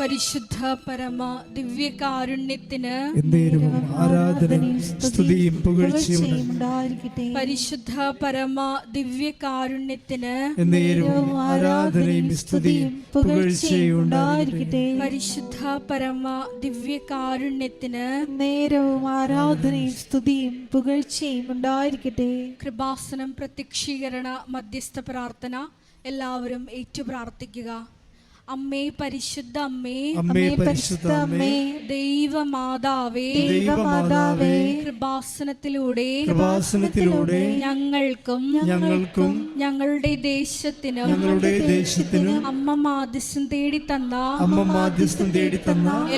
പരിശുദ്ധ പരമ ദിവ്യകാരുണ്യത്തിന് ആരാധനയും സ്തുതിയും പുകഴ്ചയും ഉണ്ടായിരിക്കട്ടെ. പരിശുദ്ധ പരമ ദിവ്യകാരുണ്യത്തിന് ആരാധനയും സ്തുതിയും പുകഴ്ചയും ഉണ്ടായിരിക്കട്ടെ. പരിശുദ്ധ പരമ ദിവ്യകാരുണ്യത്തിന് നേരവും ആരാധനയും സ്തുതിയും പുകഴ്ചയും ഉണ്ടായിരിക്കട്ടെ. കൃപാസനം പ്രത്യക്ഷീകരണ മധ്യസ്ഥ പ്രാർത്ഥന എല്ലാവരും ഏറ്റു പ്രാർത്ഥിക്കുക. അമ്മേ പരിശുദ്ധ അമ്മേ, അമ്മേ പരിശുദ്ധ അമ്മേ, ദൈവമാതാവേ, ദൈവമാതാവേ, കൃപാസനത്തിലൂടെ ഞങ്ങൾക്കും ഞങ്ങളുടെ ദേശത്തിനും അമ്മ മാധ്യസ്ഥം തേടിത്തന്ന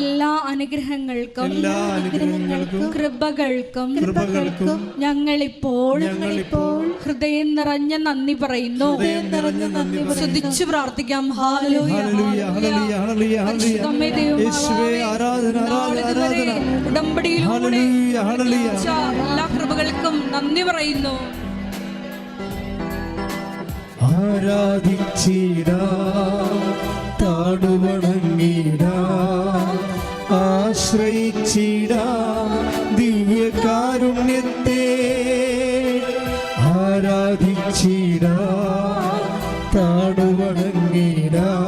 എല്ലാ അനുഗ്രഹങ്ങൾക്കും കൃപകൾക്കും ഞങ്ങളിപ്പോൾ ഹൃദയം നിറഞ്ഞ നന്ദി പറയുന്നു. സ്തുതിച്ചു പ്രാർത്ഥിക്കാം. ഹല്ലേലൂയ. ഉടമ്പടിയിലൂടെ എല്ലാ കൃപകൾക്കും നന്ദി പറയുന്നു. ആരാധിച്ചിടാം, താടുവണങ്ങിടാം, ആശ്രയിച്ചിടാം ദിവ്യകാരുണ്യത്തെ. ആരാധിച്ചിടാം, താടുവണങ്ങിടാം,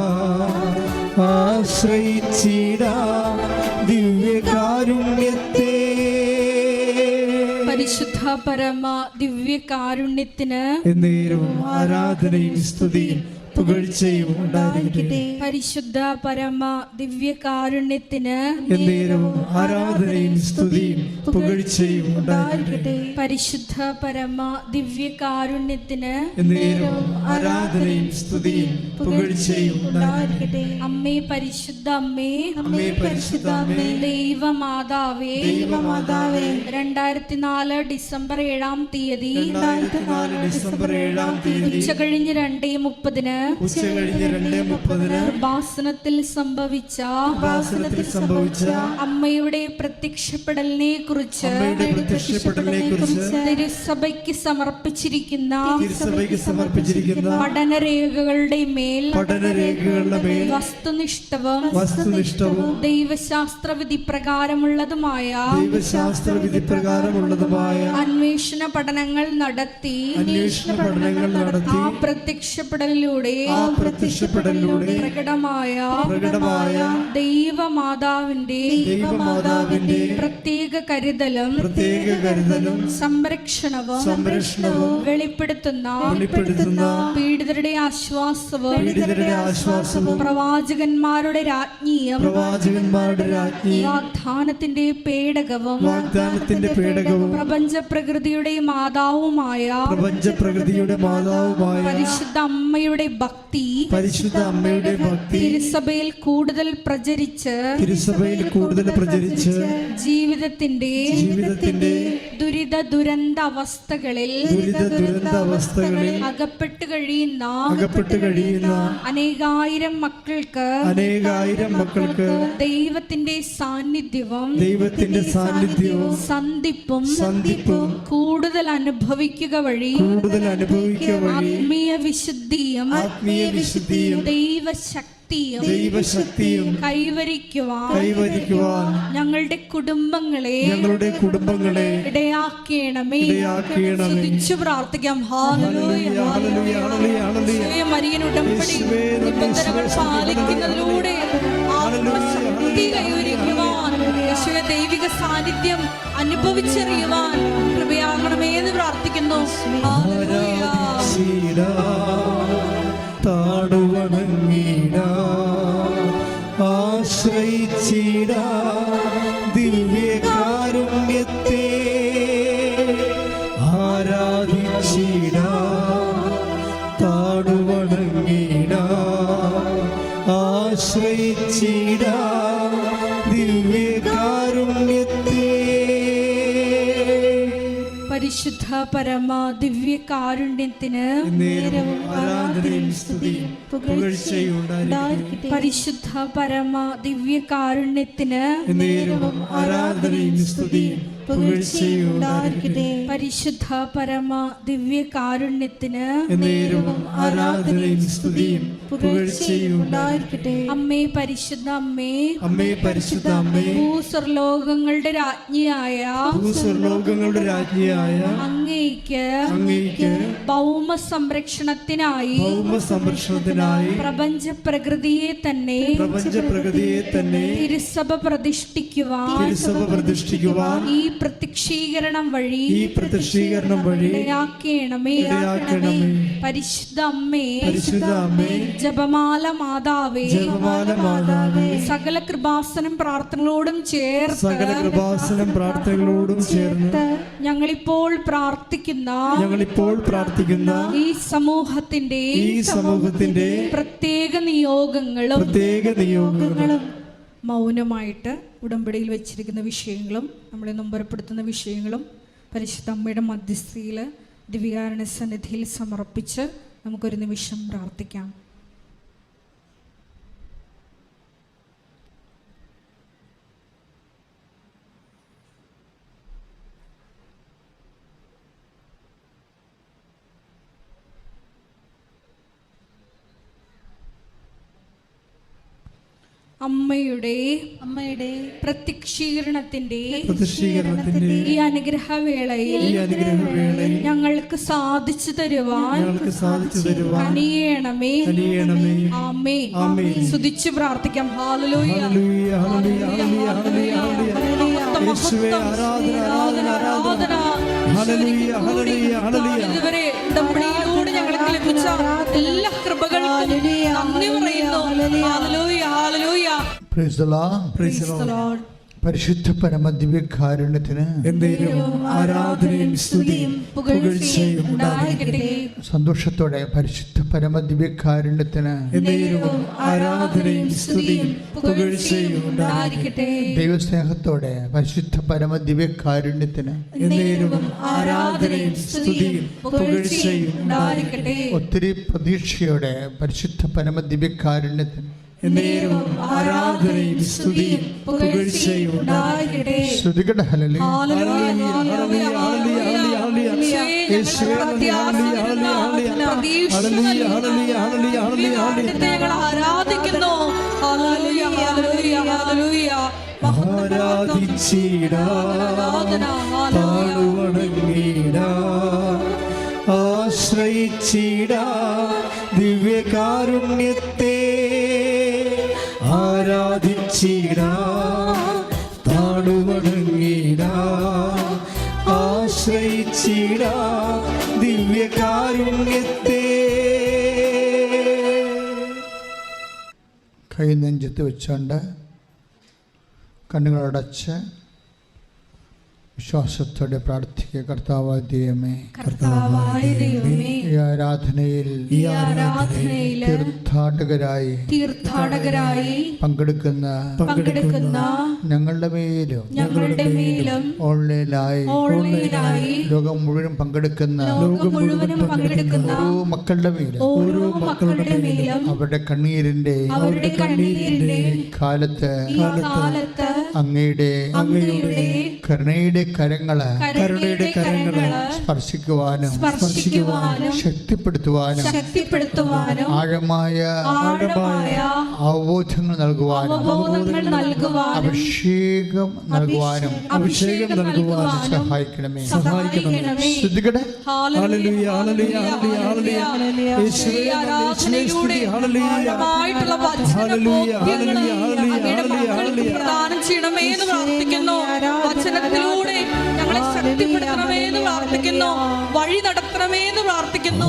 ആശ്രയിച്ചിടാം ദിവ്യകാരുണ്യത്തെ. പരിശുദ്ധ പരമ ദിവ്യകാരുണ്യത്തിന് എന്നേരവും ആരാധനയും സ്തുതിയും പുകഴ്ചയും ഉണ്ടായിരിക്കട്ടെ. പരിശുദ്ധ പരമ ദിവ്യകാരുണ്യത്തിന് എന്നേരവും ആരാധനയും സ്തുതിയും പുകഴ്ചയും ഉണ്ടായിരിക്കട്ടെ. പരിശുദ്ധ പരമ ദിവ്യകാരുണ്യത്തിന് എന്നേരവും ആരാധനയും സ്തുതിയും പുകഴ്ചയും ഉണ്ടായിരിക്കട്ടെ. അമ്മേ പരിശുദ്ധ അമ്മേ, അമ്മേ പരിശുദ്ധ അമ്മേ, ദൈവമാതാവേ, 2004 ഡിസംബർ 7-ാം തീയതി ഉച്ചകഴിഞ്ഞ് 2:30 കൃപാസനത്തിൽ സംഭവിച്ച അമ്മയുടെ പ്രത്യക്ഷപ്പെടലിനെ കുറിച്ച് തിരുസഭയ്ക്ക് സമർപ്പിച്ചിരിക്കുന്ന പഠനരേഖകളുടെ മേൽ വസ്തുനിഷ്ഠവും ദൈവശാസ്ത്രവിധി പ്രകാരമുള്ളതുമായ അന്വേഷണ പഠനങ്ങൾ നടത്തി ആ പ്രത്യക്ഷപ്പെടലിലൂടെ പ്രകടമായ ദൈവമാതാവിന്റെ പ്രത്യേക കരുതലും സംരക്ഷണവും വെളിപ്പെടുത്തുന്ന പീഡിതരുടെ ആശ്വാസവും പ്രവാചകന്മാരുടെ രാജ്ഞിയും വാഗ്ദാനത്തിന്റെ പേടകവും പ്രപഞ്ച പ്രകൃതിയുടെ മാതാവുമായ പരിശുദ്ധ അമ്മയുടെ ഭക്തി തിരുസഭയിൽ കൂടുതൽ പ്രചരിച്ച് ജീവിതത്തിന്റെ ദുരിത ദുരന്ത അവസ്ഥകളിൽ അകപ്പെട്ടു കഴിയുന്ന അനേകായിരം മക്കൾക്ക് ദൈവത്തിന്റെ സാന്നിധ്യവും സന്ധിപ്പും കൂടുതൽ അനുഭവിക്കുക വഴി ആത്മീയ വിശുദ്ധിയും ദൈവശക്തിയും കൈവരിക്കുവാൻ ഞങ്ങളുടെ കുടുംബങ്ങളെ ഇടയാക്കണമേ. സ്തുതിച്ചു പ്രാർത്ഥിക്കാം. മരിയൻ ഉടമ്പടി നിബന്ധനകൾ പാലിക്കുന്നതിലൂടെ ആത്മശക്തി കൈവരിക്കുവാൻ, യേശുവേ ദൈവിക സാന്നിധ്യം അനുഭവിച്ചറിയുവാൻ കൃപയാകണമേ എന്ന് പ്രാർത്ഥിക്കുന്നു. ആശ്രയിച്ചിടാ ദിവ്യകാരുണ്യത്തെ. ആരാധിച്ചിടാ, താടുവണങ്ങിടാ, ആശ്രയിച്ചിടാ ദിവ്യകാരുണ്യത്തെ. പരിശുദ്ധ പരമ ദിവ്യകാരുണ്യത്തിന് പരിശുദ്ധ പരമ ദിവ്യകാരുണ്യത്തിന് ആരാധനയും സ്തുതിയും പുകഴ്ചയും ഉണ്ടായിരിക്കട്ടെ. പരിശുദ്ധ പരമ ദിവ്യ കാരുണ്യത്തിന് എന്നേരവും ആരാധനയും സ്തുതിയും പുകഴ്ചയും ഉണ്ടായിരിക്കട്ടെ. അമ്മേ പരിശുദ്ധ അമ്മേ, അമ്മേ പരിശുദ്ധ അമ്മേ, ഭൂസ്വർലോകങ്ങളുടെ രാജ്ഞിയായ ഭൂസ്വർലോകങ്ങളുടെ രാജ്ഞിയായ അങ്ങേയ്ക്ക് ഭൗമ സംരക്ഷണത്തിനായി പ്രപഞ്ച പ്രകൃതിയെ തന്നെ തിരുസഭ പ്രതിഷ്ഠിക്കുവാൻ ഈ പ്രത്യക്ഷീകരണം വഴി ഇടയാക്കണമേ. പരിശുദ്ധ അമ്മേ, ജപമാല മാതാവേ, സകല കൃപാസനം പ്രാർത്ഥനകളോടും ചേർത്ത് ഞങ്ങളിപ്പോൾ പ്രാർത്ഥിക്കുന്ന ഈ സമൂഹത്തിന്റെ പ്രത്യേക നിയോഗങ്ങളും മൗനമായിട്ട് ഉടമ്പടിയിൽ വെച്ചിരിക്കുന്ന വിഷയങ്ങളും നമ്മളെ നൊമ്പരപ്പെടുത്തുന്ന വിഷയങ്ങളും പരിശുദ്ധ അമ്മയുടെ മധ്യസ്ഥയിൽ ദിവ്യകാരുണ്യ സന്നിധിയിൽ സമർപ്പിച്ച് നമുക്കൊരു നിമിഷം പ്രാർത്ഥിക്കാം. അമ്മയുടെ പ്രത്യക്ഷീകരണത്തിന്റെ ഈ അനുഗ്രഹവേളയിൽ ഞങ്ങൾക്ക് സാധിച്ചു തരുവാൻ കനിയണമേ. ആമേൻ. സ്തുതിച്ച് പ്രാർത്ഥിക്കാം. ഹല്ലേലൂയ. ഇതുവരെ ഉടമ്പടിയിലൂടെ ഞങ്ങൾക്ക് ലഭിച്ച എല്ലാ കൃപകൾക്കും നന്ദി പറയുന്നു. Hallelujah, hallelujah. Praise the Lord. Praise the Lord. പരിശുദ്ധ പരമ ദിവ്യകാരുണ്യത്തിന് ആരാധനയും സ്തുതിയും പുകഴ്ചയും ഉണ്ടായിരിക്കട്ടെ. സന്തോഷത്തോടെ പരിശുദ്ധ പരമ ദിവ്യകാരുണ്യത്തിന് ആരാധനയും സ്തുതിയും പുകഴ്ചയും ഉണ്ടായിരിക്കട്ടെ. ദൈവസ്നേഹത്തോടെ പരിശുദ്ധ പരമ ദിവ്യകാരുണ്യത്തിന് ആരാധനയും സ്തുതിയും പുകഴ്ചയും ഉണ്ടായിരിക്കട്ടെ. ഒത്തിരി പ്രതീക്ഷയോടെ പരിശുദ്ധ പരമ ദിവ്യകാരുണ്യത്തിന് ആരാധനയും സ്തുതിയും പുകഴ്ചയും ഉണ്ടായിരിക്കട്ടെ. ശ്രുതികട ഹല്ലേലൂയ. ആശ്രയിച്ചിടാ ദിവ്യകാരുണ്യത്തെ, ആരാധിച്ചിടാ താണുവണങ്ങിടാ, ആശ്രയിച്ചിടാ ദിവ്യകാരുണ്യത്തെ. കൈ നെഞ്ചത്ത് വെച്ചുകൊണ്ട് കണ്ണുകളടച്ച് വിശ്വാസത്തോടെ പ്രാർത്ഥിക്കുക. കർത്താവായ ദൈവമേ, ഈ ആരാധനയിൽ തീർത്ഥാടകരായി പങ്കെടുക്കുന്ന ഞങ്ങളുടെ മേലും ഓൺലൈനായി ലോകം മുഴുവൻ പങ്കെടുക്കുന്ന ഓരോ മക്കളുടെ മേലും അവരുടെ കണ്ണീരിന്റെ കാലത്ത് അങ്ങയുടെ കരുണയുടെ കരങ്ങള് സ്പർശിക്കുവാനും ശക്തിപ്പെടുത്തുവാനും ആഴമായ അവബോധങ്ങൾ നൽകുവാനും അഭിഷേകം നൽകുവാനും സഹായിക്കണമേ. ശ്രുതികടെ പ്രദാനം ചെയ്യണമേ എന്ന് പ്രാർത്ഥിക്കുന്നു. വചനത്തിലൂടെ ഞങ്ങളെ ശക്തിപ്പെടുത്തണമേ എന്ന് പ്രാർത്ഥിക്കുന്നു. വഴി നടത്തണമേ എന്ന് പ്രാർത്ഥിക്കുന്നു.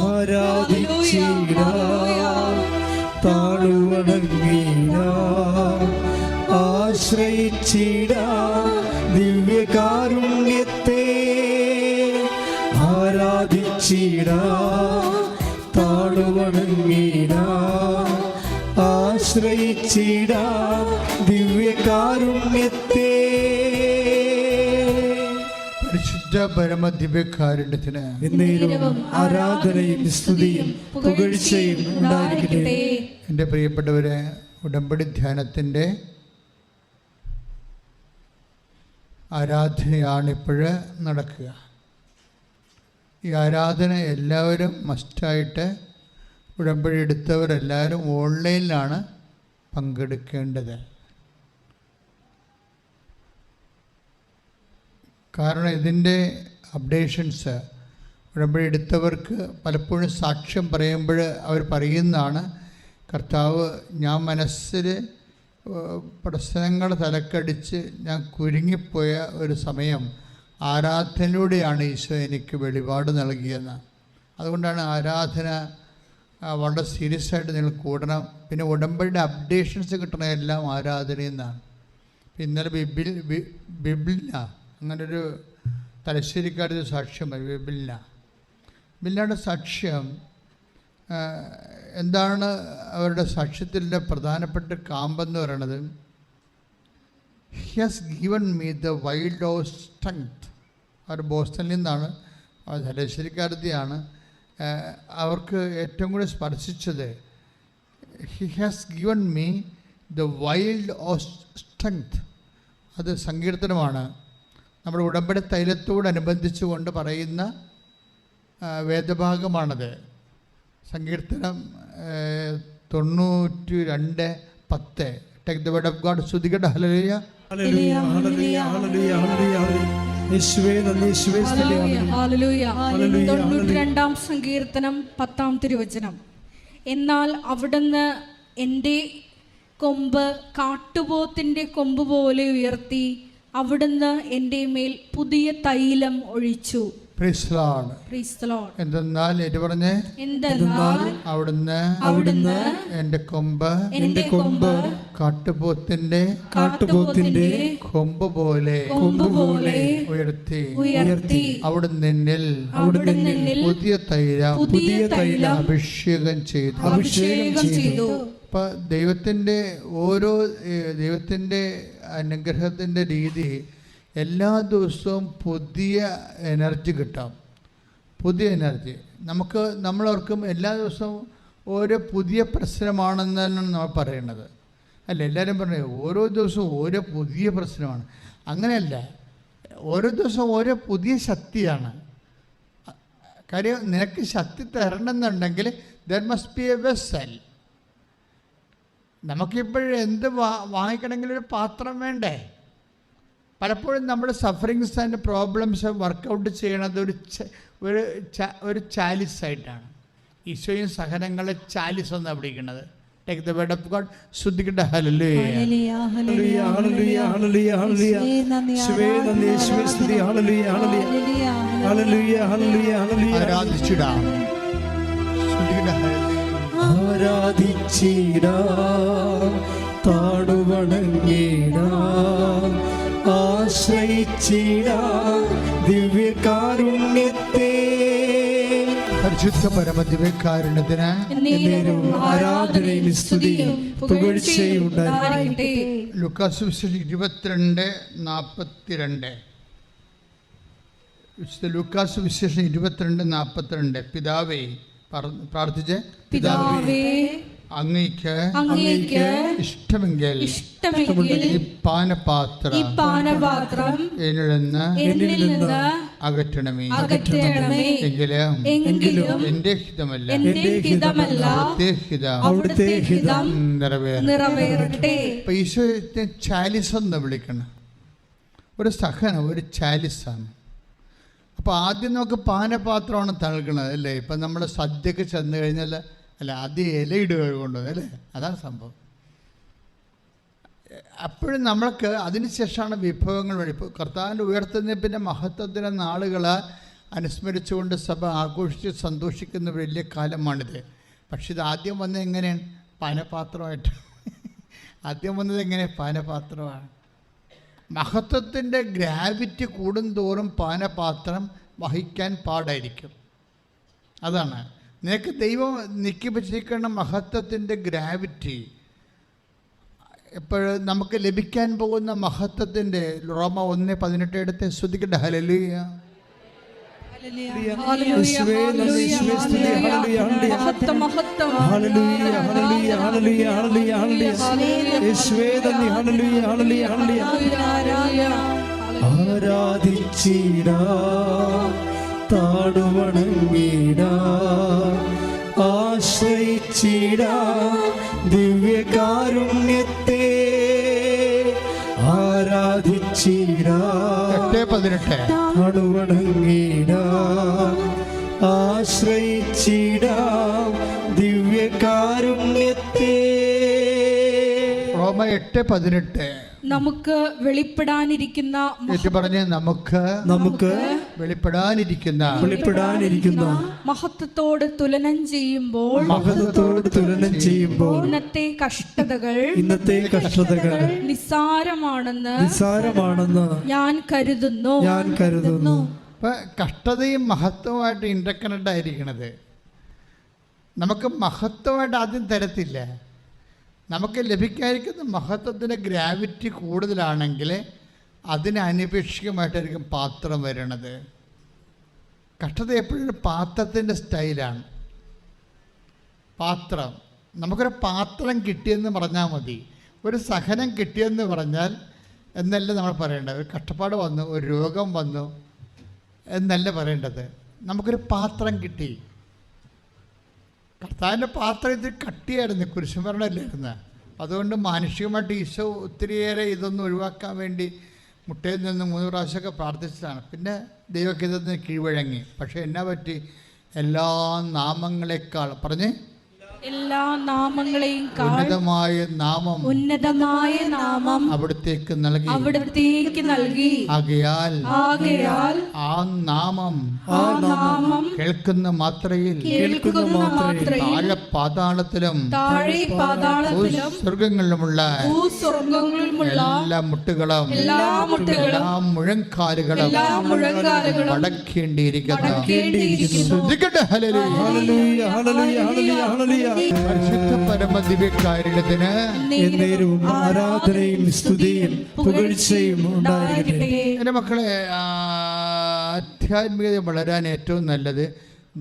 ആശ്രയിച്ചിടാ ദിവ്യകാരുണ്യത്തെ, ആരാധിച്ചിടാ താണുവണങ്ങിടാ, ആശ്രയിച്ചിടാ ദിവ്യകാരുണ്യത്തെ. പരിശുദ്ധ പരമ ദിവ്യകാരുണ്യത്തിന് ആരാധനയും സ്തുതിയും പുകഴ്ചയും ഉണ്ടായിരിക്കട്ടെ. എൻ്റെ പ്രിയപ്പെട്ടവരെ, ഉടമ്പടി ധ്യാനത്തിൻ്റെ ആരാധനയാണ് ഇപ്പോഴ് നടക്കുക. ഈ ആരാധന എല്ലാവരും മസ്റ്റായിട്ട് ഉടമ്പടി എടുത്തവരെല്ലാവരും ഓൺലൈനിലാണ് പങ്കെടുക്കേണ്ടത്. കാരണം ഇതിൻ്റെ അപ്ഡേഷൻസ് ഉടമ്പടി എടുത്തവർക്ക് പലപ്പോഴും സാക്ഷ്യം പറയുമ്പോൾ അവർ പറയുന്നതാണ്, കർത്താവ്, ഞാൻ മനസ്സിൽ പ്രശ്നങ്ങൾ തലക്കടിച്ച് ഞാൻ കുരുങ്ങിപ്പോയ ഒരു സമയം ആരാധനയിലൂടെയാണ് ഈശോ എനിക്ക് വെളിപാട് നൽകിയെന്ന്. അതുകൊണ്ടാണ് ആരാധന വളരെ സീരിയസ് ആയിട്ട് നിങ്ങൾ കൂടണം. പിന്നെ ഉടമ്പടിയുടെ അപ്ഡേഷൻസ് കിട്ടണ എല്ലാം ആരാധനയിൽ നിന്നാണ്. ഇന്നലെ ബിബിലിന അങ്ങനൊരു തലശ്ശേരിക്കാരൊരു സാക്ഷ്യം ബിബിലിനയുടെ സാക്ഷ്യം എന്താണ്? അവരുടെ സാക്ഷ്യത്തിൻ്റെ പ്രധാനപ്പെട്ട കാമ്പെന്ന് പറയണത്, he has given me the wild of strength. അവർ ബോസ്റ്റണിൽ നിന്നാണ്, അവർ തലശ്ശേരിക്കാരത്തിയാണ്. അവർക്ക് ഏറ്റവും കൂടി സ്പർശിച്ചത്, he has given me the wild of strength. അത് സങ്കീർത്തനമാണ്. നമ്മുടെ ഉടമ്പടി തൈലത്തോടനുബന്ധിച്ച് കൊണ്ട് പറയുന്ന വേദഭാഗമാണത്. സങ്കീർത്തനം 92:10. Take the word of God. സ്തുതിക്കട്ടെ. ഹല്ലേലൂയ, ഹല്ലേലൂയ, ഹല്ലേലൂയ, ഹല്ലേലൂയ, ഹല്ലേലൂയ. യേശുവേ നന്ദി, യേശുവേ സ്തുതി. ഹല്ലേലൂയ. 92-ാം സങ്കീർത്തനം 10-ാം തിരുവചനം. എന്നാൽ അവിടുന്ന് എൻ്റെ കൊമ്പ് കാട്ടുപോത്തിൻ്റെ കൊമ്പ് പോലെ ഉയർത്തി, അവിടുന്ന് എൻ്റെ മേൽ പുതിയ തൈലം ഒഴിച്ചു. എന്തെന്നാൽ ഇത് പറഞ്ഞേ, അവിടുന്ന് എൻ്റെ കൊമ്പ് കാട്ടുപോത്തിന്റെ കൊമ്പ് പോലെ ഉയർത്തി, അവിടുന്ന് എന്നിൽ പുതിയ തൈലം അഭിഷേകം ചെയ്തു. അപ്പൊ ദൈവത്തിൻ്റെ അനുഗ്രഹത്തിൻ്റെ രീതി, എല്ലാ ദിവസവും പുതിയ എനർജി കിട്ടാം. പുതിയ എനർജി നമ്മളോർക്കും എല്ലാ ദിവസവും ഓരോ പുതിയ പ്രശ്നമാണെന്നാണ് നമ്മൾ പറയണത്. അല്ല, എല്ലാവരും പറഞ്ഞു ഓരോ ദിവസവും ഓരോ പുതിയ പ്രശ്നമാണ്. അങ്ങനെയല്ല, ഓരോ ദിവസവും ഓരോ പുതിയ ശക്തിയാണ്. കാര്യം, നിനക്ക് ശക്തി തരണമെന്നുണ്ടെങ്കിൽ there must be a vessel. നമുക്കിപ്പോഴും എന്ത് വാങ്ങിക്കണമെങ്കിലും ഒരു പാത്രം വേണ്ടേ? പലപ്പോഴും നമ്മുടെ സഫറിങ്സ് ആൻഡ് പ്രോബ്ലംസ് വർക്കൗട്ട് ചെയ്യണത് ഒരു ചാലിസായിട്ടാണ്. ഈശോയും സഹനങ്ങളെ ചാലിസ് എന്നാണ് വിളിക്കുന്നത്. Take the word of God. ശ്രുതിക്കട്ടെ. ഹല്ലേലൂയ, ഹല്ലേലൂയ, ഹല്ലേലൂയ, ഹല്ലേലൂയ, ഹല്ലേലൂയ. യേശുവേ നന്ദി, യേശുവേ സ്തുതി. ഹല്ലേലൂയ, ഹല്ലേലൂയ, ഹല്ലേലൂയ, ഹല്ലേലൂയ, ഹല്ലേലൂയ. ആരാധിച്ചിടാം. ശ്രുതിക്കട്ടെ. ആരാധിച്ചിടാം, താടുവണങ്ങിടാം, ആശ്രയിച്ചിടാം ദിവ്യകാരുണ്യത്തെ. പരിശുദ്ധ പരമദിവ്യകാരുണ്യത്തിന് ആരാധനയും സ്തുതിയും പുകഴ്ചയും ഉണ്ടായിരിക്കട്ടെ. ലൂക്കാസ് സുവിശേഷം 22:42. വിശുദ്ധ ലൂക്കാസ് സുവിശേഷം 22:42. പിതാവേ, പ്രാർത്ഥിച്ച്, പിതാവേ, അങ്ങയ്ക്ക് ഇഷ്ടമെങ്കിൽ ഈ പാനപാത്രം എന്നിൽ നിന്ന് അകറ്റണമേ. എങ്കിലും എന്റെ ഹിതമല്ല അവിടുത്തെ ഹിതം നിറവേറട്ടെ. അപ്പൊ ഈശോയെ ചാലിസ് എന്ന് വിളിക്കണം. ഒരു സഹനം, ഒരു ചാലിസാണ്. അപ്പോൾ ആദ്യം നമുക്ക് പാനപാത്രമാണ് നൽകണത്, അല്ലേ? ഇപ്പം നമ്മൾ സദ്യക്ക് ചെന്ന് കഴിഞ്ഞാൽ അല്ല, ആദ്യം ഇലയിടുക കൊണ്ടുവന്നത്, അല്ലേ? അതാണ് സംഭവം. അപ്പോഴും നമ്മൾക്ക് അതിനുശേഷമാണ് വിഭവങ്ങൾ വഴി. ഇപ്പോൾ കർത്താവിൻ്റെ ഉയർത്തുന്നതിൻ്റെ മഹത്വത്തിൻ്റെ നാളുകൾ അനുസ്മരിച്ചുകൊണ്ട് സഭ ആഘോഷിച്ച് സന്തോഷിക്കുന്ന വലിയ കാലമാണിത്. പക്ഷെ ഇത് ആദ്യം വന്നത് എങ്ങനെയാണ്? പാനപാത്രമായിട്ട്. ആദ്യം വന്നത് എങ്ങനെ? പാനപാത്രമാണ്. മഹത്വത്തിൻ്റെ ഗ്രാവിറ്റി കൂടുന്തോറും പാനപാത്രം വഹിക്കാൻ പാടായിരിക്കും. അതാണ് നിനക്ക് ദൈവം നിക്കിപ്പിച്ചിരിക്കുന്ന മഹത്വത്തിൻ്റെ ഗ്രാവിറ്റി. എപ്പോഴും നമുക്ക് ലഭിക്കാൻ പോകുന്ന മഹത്വത്തിൻ്റെ റോമ 1:18 എടുത്ത് ശ്രുതിക്കട്ടെ. ഹല്ലേലൂയ, ആരാധിച്ചിടാ താടുവണങ്ങിടാ ആശ്രയിച്ചിടാ ദിവ്യകാരുണ്യത്തെ ആരാധിച്ചിടാ 8:18 താടുവണങ്ങിടാ ആശ്രയിച്ചിടാ ദിവ്യകാരുണ്യത്തെ. റോമ 8:18 നമുക്ക് വെളിപ്പെടാനിരിക്കുന്ന പറഞ്ഞ് നമുക്ക് വെളിപ്പെടാനിരിക്കുന്ന മഹത്വത്തോട് തുലനം ചെയ്യുമ്പോൾ ഇന്നത്തെ കഷ്ടതകൾ നിസ്സാരമാണെന്ന് ഞാൻ കരുതുന്നു. അപ്പൊ കഷ്ടതയും മഹത്വമായിട്ട് ഇന്റർകണക്ട് ആയിരിക്കണത്. നമുക്ക് മഹത്വമായിട്ട് ആദ്യം തരത്തില്ല. നമുക്ക് ലഭിക്കാതിരിക്കുന്ന മഹത്വത്തിൻ്റെ ഗ്രാവിറ്റി കൂടുതലാണെങ്കിൽ അതിന് അനപേക്ഷികമായിട്ടായിരിക്കും പാത്രം വരണത്. കഷ്ടത എപ്പോഴും പാത്രത്തിൻ്റെ സ്റ്റൈലാണ്. പാത്രം, നമുക്കൊരു പാത്രം കിട്ടിയെന്ന് പറഞ്ഞാൽ മതി. ഒരു സഹനം കിട്ടിയെന്ന് പറഞ്ഞാൽ എന്നല്ല നമ്മൾ പറയേണ്ടത്. ഒരു കഷ്ടപ്പാട് വന്നു, ഒരു രോഗം വന്നു എന്നല്ല പറയേണ്ടത്. നമുക്കൊരു പാത്രം കിട്ടി. കർത്താവിൻ്റെ പാത്രം ഇത് കട്ടിയായിരുന്നു, കുരിശുമരണമല്ലായിരുന്നു. അതുകൊണ്ട് മാനുഷികമായിട്ട് ഈശോ ഒത്തിരിയേറെ ഇതൊന്നും ഒഴിവാക്കാൻ വേണ്ടി മുട്ടയിൽ നിന്ന് 3 പ്രാവശ്യമൊക്കെ പ്രാർത്ഥിച്ചതാണ്. പിന്നെ ദൈവഹിതത്തിന് കീഴ്വഴങ്ങി. പക്ഷേ എന്നാ പറ്റി? എല്ലാ നാമങ്ങളെക്കാൾ എല്ലാ നാമങ്ങളെയും ഉന്നതമായ നാമം അവിടത്തേക്ക് നൽകി. ആകയാൽ ആ നാമം കേൾക്കുന്ന മാത്രയിൽ താഴെ പാതാളത്തിലും സ്വർഗങ്ങളിലുമുള്ള എല്ലാ മുട്ടുകളും എല്ലാ മുഴങ്കാലുകളും മടക്കേണ്ടിയിരിക്കുന്നു. പരിശുദ്ധ പരമദിവ്യകാരുണ്യത്തിന് ആരാധനയും സ്തുതിയും പുകഴ്ചയും ഉണ്ടായിരിക്കട്ടെ. എൻ്റെ മക്കളെ, ആധ്യാത്മികത വളരാൻ ഏറ്റവും നല്ലത്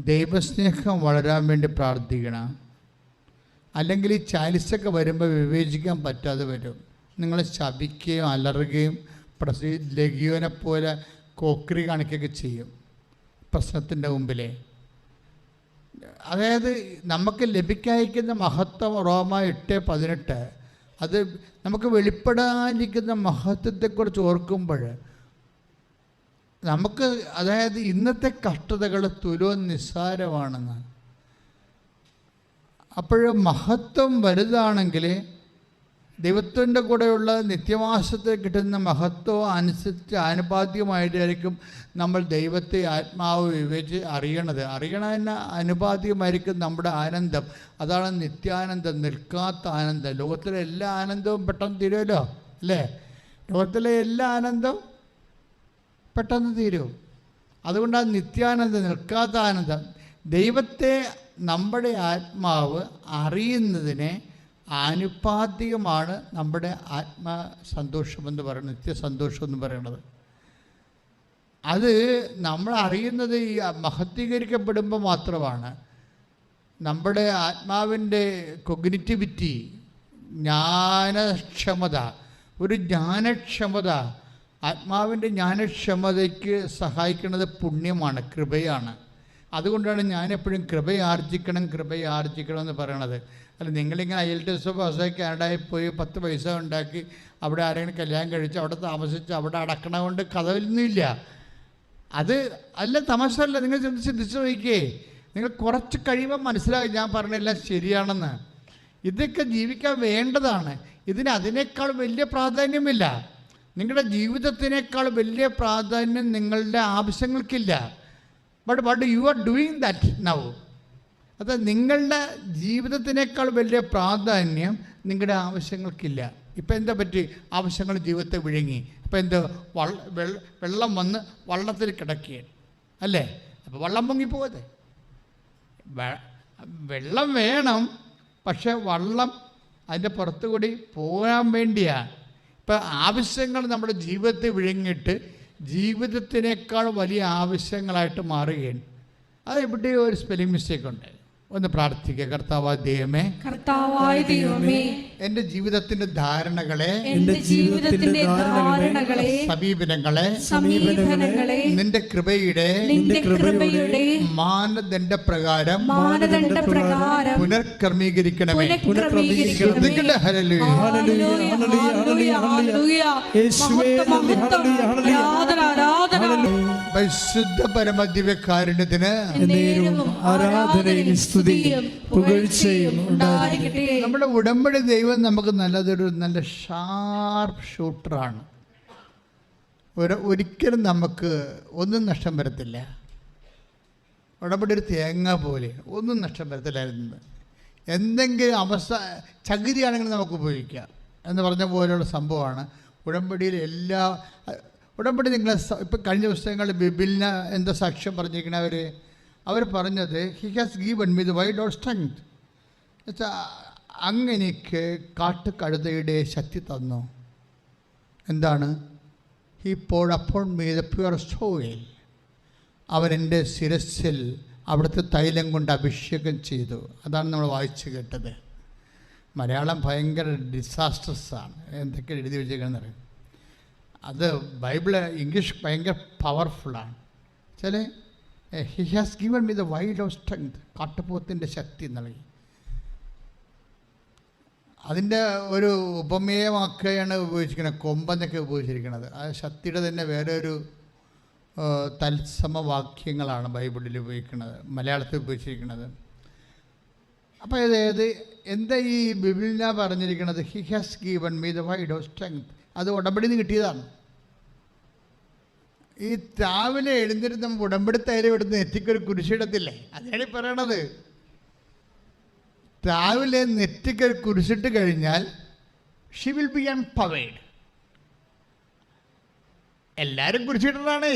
ദൈവസ്നേഹം വളരാൻ വേണ്ടി പ്രാർത്ഥിക്കണം. അല്ലെങ്കിൽ ഈ ചാലിസൊക്കെ വരുമ്പോൾ വിവേചിക്കാൻ പറ്റാതെ വരും. നിങ്ങൾ ശപിക്കുകയും അലറുകയും ലഘുവിനെ പോലെ കോക്രി കാണിക്കുകയൊക്കെ ചെയ്യും പ്രശ്നത്തിൻ്റെ മുമ്പിലേ. അതായത് നമുക്ക് ലഭിക്കാതിരിക്കുന്ന മഹത്വം റോമ 8:18 അത് നമുക്ക് വെളിപ്പെടാനിരിക്കുന്ന മഹത്വത്തെക്കുറിച്ച് ഓർക്കുമ്പോൾ നമുക്ക്, അതായത് ഇന്നത്തെ കഷ്ടതകൾ തുലവും നിസ്സാരമാണെന്ന്. അപ്പോൾ മഹത്വം വലുതാണെങ്കിൽ ദൈവത്തിൻ്റെ കൂടെയുള്ള നിത്യവാസത്തിൽ കിട്ടുന്ന മഹത്വം അനുസരിച്ച് ആനുപാതികമായിട്ടായിരിക്കും നമ്മൾ ദൈവത്തെ ആത്മാവ് വിവേചിച്ച് അറിയണതിന് ആനുപാതികമായിരിക്കും നമ്മുടെ ആനന്ദം. അതാണ് നിത്യാനന്ദം, നിൽക്കാത്ത ആനന്ദം. ലോകത്തിലെ എല്ലാ ആനന്ദവും പെട്ടെന്ന് തീരുമല്ലോ, അല്ലേ? ലോകത്തിലെ എല്ലാ ആനന്ദവും പെട്ടെന്ന് തീരും. അതുകൊണ്ടാണ് നിത്യാനന്ദം, നിൽക്കാത്ത ആനന്ദം. ദൈവത്തെ നമ്മുടെ ആത്മാവ് അറിയുന്നതിനെ ആനുപാതികമാണ് നമ്മുടെ ആത്മസന്തോഷമെന്ന് പറയുന്നത്, നിത്യസന്തോഷം എന്ന് പറയുന്നത്. അത് നമ്മൾ അറിയുന്നത് ഈ മഹത്വീകരിക്കപ്പെടുമ്പോൾ മാത്രമാണ്. നമ്മുടെ ആത്മാവിൻ്റെ കൊഗ്നിറ്റിവിറ്റി, ഒരു ജ്ഞാനക്ഷമത, ആത്മാവിൻ്റെ ജ്ഞാനക്ഷമതയ്ക്ക് സഹായിക്കുന്നത് പുണ്യമാണ്, കൃപയാണ്. അതുകൊണ്ടാണ് ഞാനെപ്പോഴും കൃപയാർജിക്കണം എന്ന് പറയണത്. അല്ല, നിങ്ങളിങ്ങനെ IELTS പാസ്സായി കാനഡയിൽ പോയി 10 പൈസ ഉണ്ടാക്കി അവിടെ ആരെങ്കിലും കല്യാണം കഴിച്ച് അവിടെ താമസിച്ച് അവിടെ അടക്കണ കൊണ്ട് കഥയൊന്നുമില്ല. അത് അല്ല, തമാശല്ല. നിങ്ങൾ ചിന്തിച്ച് നോക്കിയേ, നിങ്ങൾ കുറച്ച് കഴിയുമ്പോൾ മനസ്സിലാകും ഞാൻ പറഞ്ഞെല്ലാം ശരിയാണെന്ന്. ഇതൊക്കെ ജീവിക്കാൻ വേണ്ടതാണ്. അതിനേക്കാൾ വലിയ പ്രാധാന്യമില്ല. നിങ്ങളുടെ ജീവിതത്തിനേക്കാൾ വലിയ പ്രാധാന്യം നിങ്ങളുടെ ആവശ്യങ്ങൾക്കില്ല. But you are doing that now. അത് നിങ്ങളുടെ ജീവിതത്തിനേക്കാൾ വലിയ പ്രാധാന്യം നിങ്ങളുടെ ആവശ്യങ്ങൾക്കില്ല. ഇപ്പം എന്താ പറ്റി? ആവശ്യങ്ങൾ ജീവിതത്തെ വിഴുങ്ങി. അപ്പം എന്ത്? വെള്ളം വന്ന് വള്ളത്തിൽ കിടക്കുകയാണ്, അല്ലേ? അപ്പോൾ വള്ളം പൊങ്ങിപ്പോകതെ. വെള്ളം വേണം, പക്ഷെ വള്ളം അതിൻ്റെ പുറത്തുകൂടി പോകാൻ വേണ്ടിയാണ്. ഇപ്പം ആവശ്യങ്ങൾ നമ്മുടെ ജീവിതത്തെ വിഴുങ്ങിയിട്ട് ജീവിതത്തിനേക്കാൾ വലിയ ആവശ്യങ്ങളായിട്ട് മാറുകയാണ്. അത് എവിടെയോ ഒരു സ്പെല്ലിംഗ് മിസ്റ്റേക്ക് ഉണ്ട്. ഒന്ന് പ്രാർത്ഥിക്കുക. കർത്താവായ ദൈവമേ, കർത്താവായ ദൈവമേ, എൻ്റെ ജീവിതത്തിന്റെ ധാരണകളെ, എൻ്റെ ജീവിതത്തിന്റെ ധാരണകളെ, സമീപനങ്ങളെ നിന്റെ കൃപയുടെ മാനദണ്ഡ പ്രകാരം പുനർക്രമീകരിക്കണമേ. ശ്രദ്ധിക്കട്ടെ. ഹല്ലേലൂയ. പരിശുദ്ധ പരമദിവ്യകാരുണ്യത്തിന് ആരാധനയും സ്തുതിയും പുകഴ്ചയും ഉണ്ടായിരിക്കട്ടെ. നമ്മുടെ ഉടമ്പടി ദൈവം നമുക്ക് നല്ല ഷാർപ്പ് ഷൂട്ടറാണ്. ഒരിക്കലും നമുക്ക് ഒന്നും നഷ്ടം വരത്തില്ല. ഉടമ്പടി ഒരു തേങ്ങ പോലെ ഒന്നും നഷ്ടം വരത്തില്ലായിരുന്നു. എന്തെങ്കിലും ചകിരിയാണെങ്കിൽ നമുക്ക് ഉപയോഗിക്കാം എന്ന് പറഞ്ഞ പോലെയുള്ള സംഭവമാണ് ഉടമ്പടിയിൽ ഉടമ്പടി. നിങ്ങൾ ഇപ്പം കഴിഞ്ഞ പുസ്തകങ്ങളിൽ ബിബിലിന് എന്താ സാക്ഷ്യം പറഞ്ഞിരിക്കണ അവർ പറഞ്ഞത്, he has given me the wide of strength. എന്നുവെച്ചാൽ അങ്ങനെക്ക് കാട്ടുകഴുതയുടെ ശക്തി തന്നു. എന്താണ്? He poured upon me the pure soil. അവരെൻ്റെ ശിരസ്സിൽ അവിടുത്തെ തൈലം കൊണ്ട് അഭിഷേകം ചെയ്തു. അതാണ് നമ്മൾ വായിച്ചു കേട്ടത്. മലയാളം ഭയങ്കര ഡിസാസ്റ്റർസാണ്, എന്തൊക്കെ എഴുതി വെച്ചേക്കണമെന്ന് അറിയാം. അത് ബൈബിള് ഇംഗ്ലീഷ് ഭയങ്കര പവർഫുള്ളാണ്. ചില he has given me the wide of strength. കാട്ടുപോത്തിൻ്റെ ശക്തി നൽകി. അതിൻ്റെ ഒരു ഉപമേയമാക്കുകയാണ് ഉപയോഗിച്ചിരിക്കുന്നത്, കൊമ്പെന്നൊക്കെ ഉപയോഗിച്ചിരിക്കുന്നത്. ആ ശക്തിയുടെ തന്നെ വേറെ ഒരു തത്സമവാക്യങ്ങളാണ് ബൈബിളിൽ ഉപയോഗിക്കുന്നത്, മലയാളത്തിൽ ഉപയോഗിച്ചിരിക്കുന്നത്. അപ്പോൾ അതായത് എന്താ ഈ ബിബിളിന പറഞ്ഞിരിക്കുന്നത്? He has given me the wide of strength. അത് ഉടമ്പടിയിൽ നിന്ന് കിട്ടിയതാണ്. ഈ രാവിലെ എഴുന്നേറ്റ് നമ്മൾ ഉടമ്പടി തൈലം എടുത്ത് നെറ്റിക്കൊരു കുരിശിടത്തില്ലേ? അതാണ് പറയണത്. രാവിലെ നെറ്റിക്കൊരു കുരിശിട്ട് കഴിഞ്ഞാൽ ഷി വിൽ ബി എംപവേർഡ്. എല്ലാവരും കുരിശിട്ടതാണേ,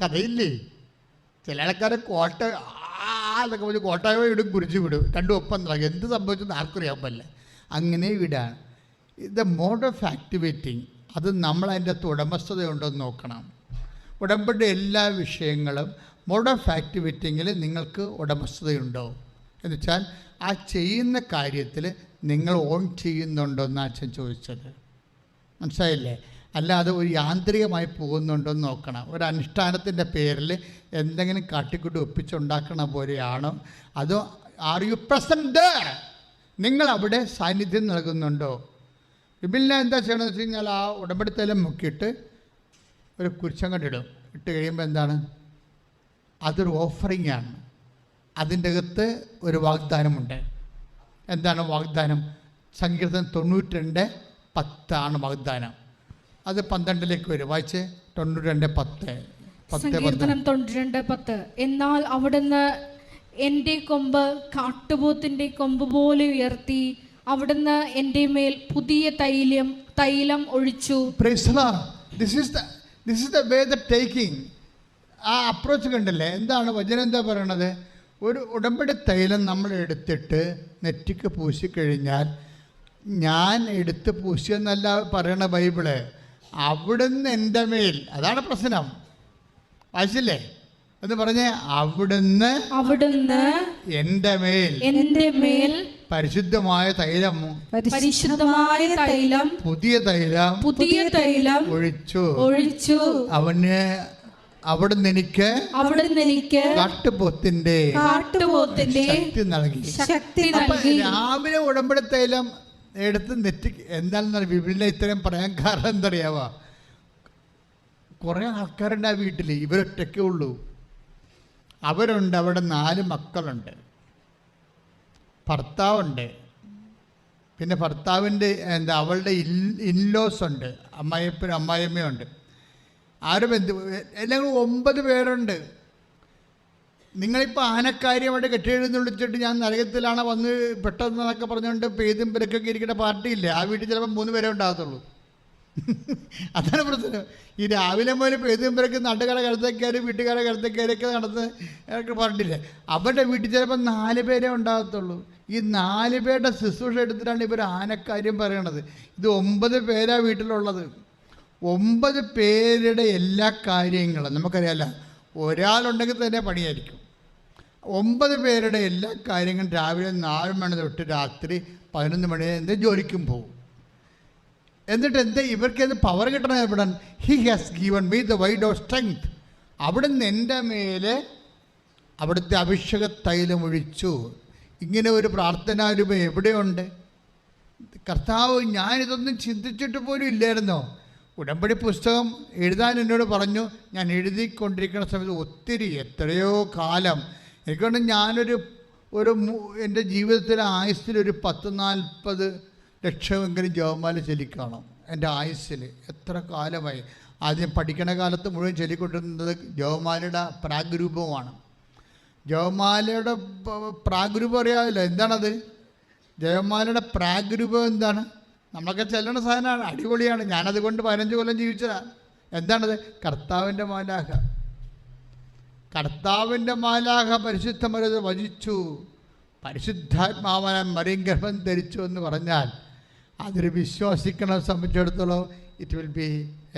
കഥയില്ലേ? ചില ആൾക്കാരെ എന്നൊക്കെ പറഞ്ഞ് കോട്ടായോ ഇടും, കുരിശ് വിടും, രണ്ടും ഒപ്പം നടക്കും. എന്ത് സംഭവിച്ചെന്ന് ആർക്കറിയാൻ പറ്റില്ല. അങ്ങനെ വിടാണ്. ഇത് മോഡ് ഓഫ് ആക്ടിവേറ്റിംഗ്. അത് നമ്മളതിൻ്റെ അകത്ത് ഉടമസ്ഥതയുണ്ടോയെന്ന് നോക്കണം. ഉടമ്പടി എല്ലാ വിഷയങ്ങളും മോഡ് ഓഫ് ആക്ടിവേറ്റിങ്ങിൽ നിങ്ങൾക്ക് ഉടമസ്ഥതയുണ്ടോ എന്ന് വെച്ചാൽ ആ ചെയ്യുന്ന കാര്യത്തിൽ നിങ്ങൾ ഓൺ ചെയ്യുന്നുണ്ടോ എന്ന് അച്ഛൻ ചോദിച്ചത്. മനസ്സിലായില്ലേ? അല്ലാതെ ഒരു യാന്ത്രികമായി പോകുന്നുണ്ടോ എന്ന് നോക്കണം. ഒരു അനുഷ്ഠാനത്തിൻ്റെ പേരിൽ എന്തെങ്കിലും കാട്ടിക്കൂട്ടി ഒപ്പിച്ചുണ്ടാക്കണ പോലെയാണോ, അതോ ആർ യു പ്രസൻറ്റ്? നിങ്ങൾ അവിടെ സാന്നിധ്യം നൽകുന്നുണ്ടോ? ബിബിലിനെ എന്താ ചെയ്യണമെന്ന് വെച്ച് കഴിഞ്ഞാൽ ആ ഉടമ്പടി തൈലം മുക്കിയിട്ട് ഒരു കുരിശങ്ങട്ടിടും. ഇട്ട് കഴിയുമ്പോൾ എന്താണ്? അതൊരു ഓഫറിംഗ് ആണ്. അതിൻ്റെ അകത്ത് ഒരു വാഗ്ദാനമുണ്ട്. എന്താണ് വാഗ്ദാനം? സങ്കീർത്തനം 92:10 വാഗ്ദാനം. അത് 12 വരും. വായിച്ച് 92:10. സങ്കീർത്തനം 92:10. എന്നാൽ അവിടുന്ന് എൻ്റെ കൊമ്പ് കാട്ടുപോത്തിൻ്റെ കൊമ്പ് പോലെ ഉയർത്തി, അവിടുന്ന് എൻ്റെ മേൽ പുതിയ തൈലം ഒഴിച്ചു. This is the way the taking. ആ അപ്രോച്ച് കണ്ടില്ലേ? എന്താണ് വചനം എന്താ പറയണത്? ഒരു ഉടമ്പടി തൈലം നമ്മൾ എടുത്തിട്ട് നെറ്റിക്ക് പൂശിക്കഴിഞ്ഞാൽ, ഞാൻ എടുത്ത് പൂശിയെന്നല്ല പറയണ ബൈബിള്, അവിടുന്ന് എൻ്റെ മേൽ. അതാണ് പ്രശ്നം. വായിച്ചില്ലേ എന്ന് പറഞ്ഞേ? അവിടുന്ന് എൻ്റെ മേൽ പരിശുദ്ധമായ തൈലം പുതിയ തൈലം ഒഴിച്ചു. അവിടുന്ന് എനിക്ക് കാട്ടുപോത്തിന്റെ ശക്തി നൽകി. രാവിലെ ഉടമ്പടി തൈലം എടുത്ത് നെറ്റി. എന്താണെന്ന് ബിബിളിനെ ഇത്രയും പറയാൻ കാരണം എന്തറിയാവാ? കുറേ ആൾക്കാരുണ്ട് ആ വീട്ടിൽ, ഇവരൊറ്റയ്ക്കേ ഉള്ളൂ. അവരുണ്ട്, അവിടെ 4 മക്കളുണ്ട്, ഭർത്താവുണ്ട്, പിന്നെ ഭർത്താവിൻ്റെ അവളുടെ ഇൻലോസ് ഉണ്ട്, അമ്മായിപ്പനും അമ്മായിയമ്മയുണ്ട്. ആരും എല്ലാം 9 പേരുണ്ട്. നിങ്ങളിപ്പോൾ ആനക്കാര്യം അവിടെ കെട്ടിയെഴുന്ന് വിളിച്ചിട്ട് ഞാൻ നരകത്തിലാണ് വന്ന് പെട്ടെന്നൊക്കെ പറഞ്ഞുകൊണ്ട് പെയ്തും പെരക്കൊക്കെ ഇരിക്കുന്ന പാർട്ടിയില്ല. ആ വീട്ടിൽ ചിലപ്പോൾ 3 പേരേ ഉണ്ടാകത്തുള്ളൂ. അതാണ് പ്രശ്നം. ഈ രാവിലെ മുതൽ പെയ്തും പെരക്ക് നാട്ടുകാരെ കരുത്തക്കാരും വീട്ടുകാരെ കരുത്തക്കാരൊക്കെ നടന്ന് പാർട്ടിയില്ലേ, അവരുടെ വീട്ടിൽ ചിലപ്പോൾ 4 പേരേ ഉണ്ടാകത്തുള്ളൂ. ഈ 4 പേരുടെ ശുശ്രൂഷ എടുത്തിട്ടാണ് ഇവർ ആനക്കാര്യം പറയണത്. ഇത് 9 പേരാ വീട്ടിലുള്ളത്. 9 പേരുടെ എല്ലാ കാര്യങ്ങളും നമുക്കറിയാമല്ല. ഒരാളുണ്ടെങ്കിൽ തന്നെ പണിയായിരിക്കും. 9 പേരുടെ എല്ലാ കാര്യങ്ങളും രാവിലെ 4 മണി തൊട്ട് രാത്രി 11 മണി വരെ ജോലിക്കും പോകും. എന്നിട്ട് ഇവർക്ക് എന്ത് പവർ കിട്ടണം? എവിടെ? He has given me the wide of strength. അവിടുന്ന് എൻ്റെ മേലെ അവിടുത്തെ അഭിഷേക തൈലം ഒഴിച്ചു. ഇങ്ങനെ ഒരു പ്രാർത്ഥനാരൂപം എവിടെയുണ്ട്? കർത്താവ്, ഞാനിതൊന്നും ചിന്തിച്ചിട്ട് പോലും ഇല്ലായിരുന്നോ? ഉടമ്പടി പുസ്തകം എഴുതാൻ എന്നോട് പറഞ്ഞു. ഞാൻ എഴുതിക്കൊണ്ടിരിക്കുന്ന സമയത്ത് ഒത്തിരി എത്രയോ കാലം എനിക്കൊണ്ട് ഞാനൊരു എൻ്റെ ജീവിതത്തിലെ ആയുസ്സിലൊരു 10-40 ലക്ഷമെങ്കിലും ജപമാല ചൊല്ലിക്കാണും. എൻ്റെ ആയുസ്സിൽ എത്ര കാലമായി. ആദ്യം പഠിക്കണ കാലത്ത് മുഴുവൻ ചൊല്ലിക്കൊണ്ടിരുന്നത് ജപമാലയുടെ പ്രാഗ്രൂപമാണ്. ജപമാലയുടെ പ്രാഗ്രൂപം അറിയാമല്ലോ. എന്താണത്? ജപമാലയുടെ പ്രാഗ്രൂപം എന്താണ്? നമ്മളൊക്കെ ചെല്ലണ സാധനമാണ്, അടിപൊളിയാണ്. ഞാനതുകൊണ്ട് 15 കൊല്ലം ജീവിച്ചതാണ്. എന്താണത്? കർത്താവിൻ്റെ മാലാഖ. കർത്താവിൻ്റെ മാലാഖ പരിശുദ്ധമരുത് വചിച്ചു, പരിശുദ്ധാത്മാവൻ മറിയം ഗർഭം ധരിച്ചു എന്ന് പറഞ്ഞാൽ അതൊരു വിശ്വസിക്കണ സംബന്ധിച്ചിടത്തോളം it will be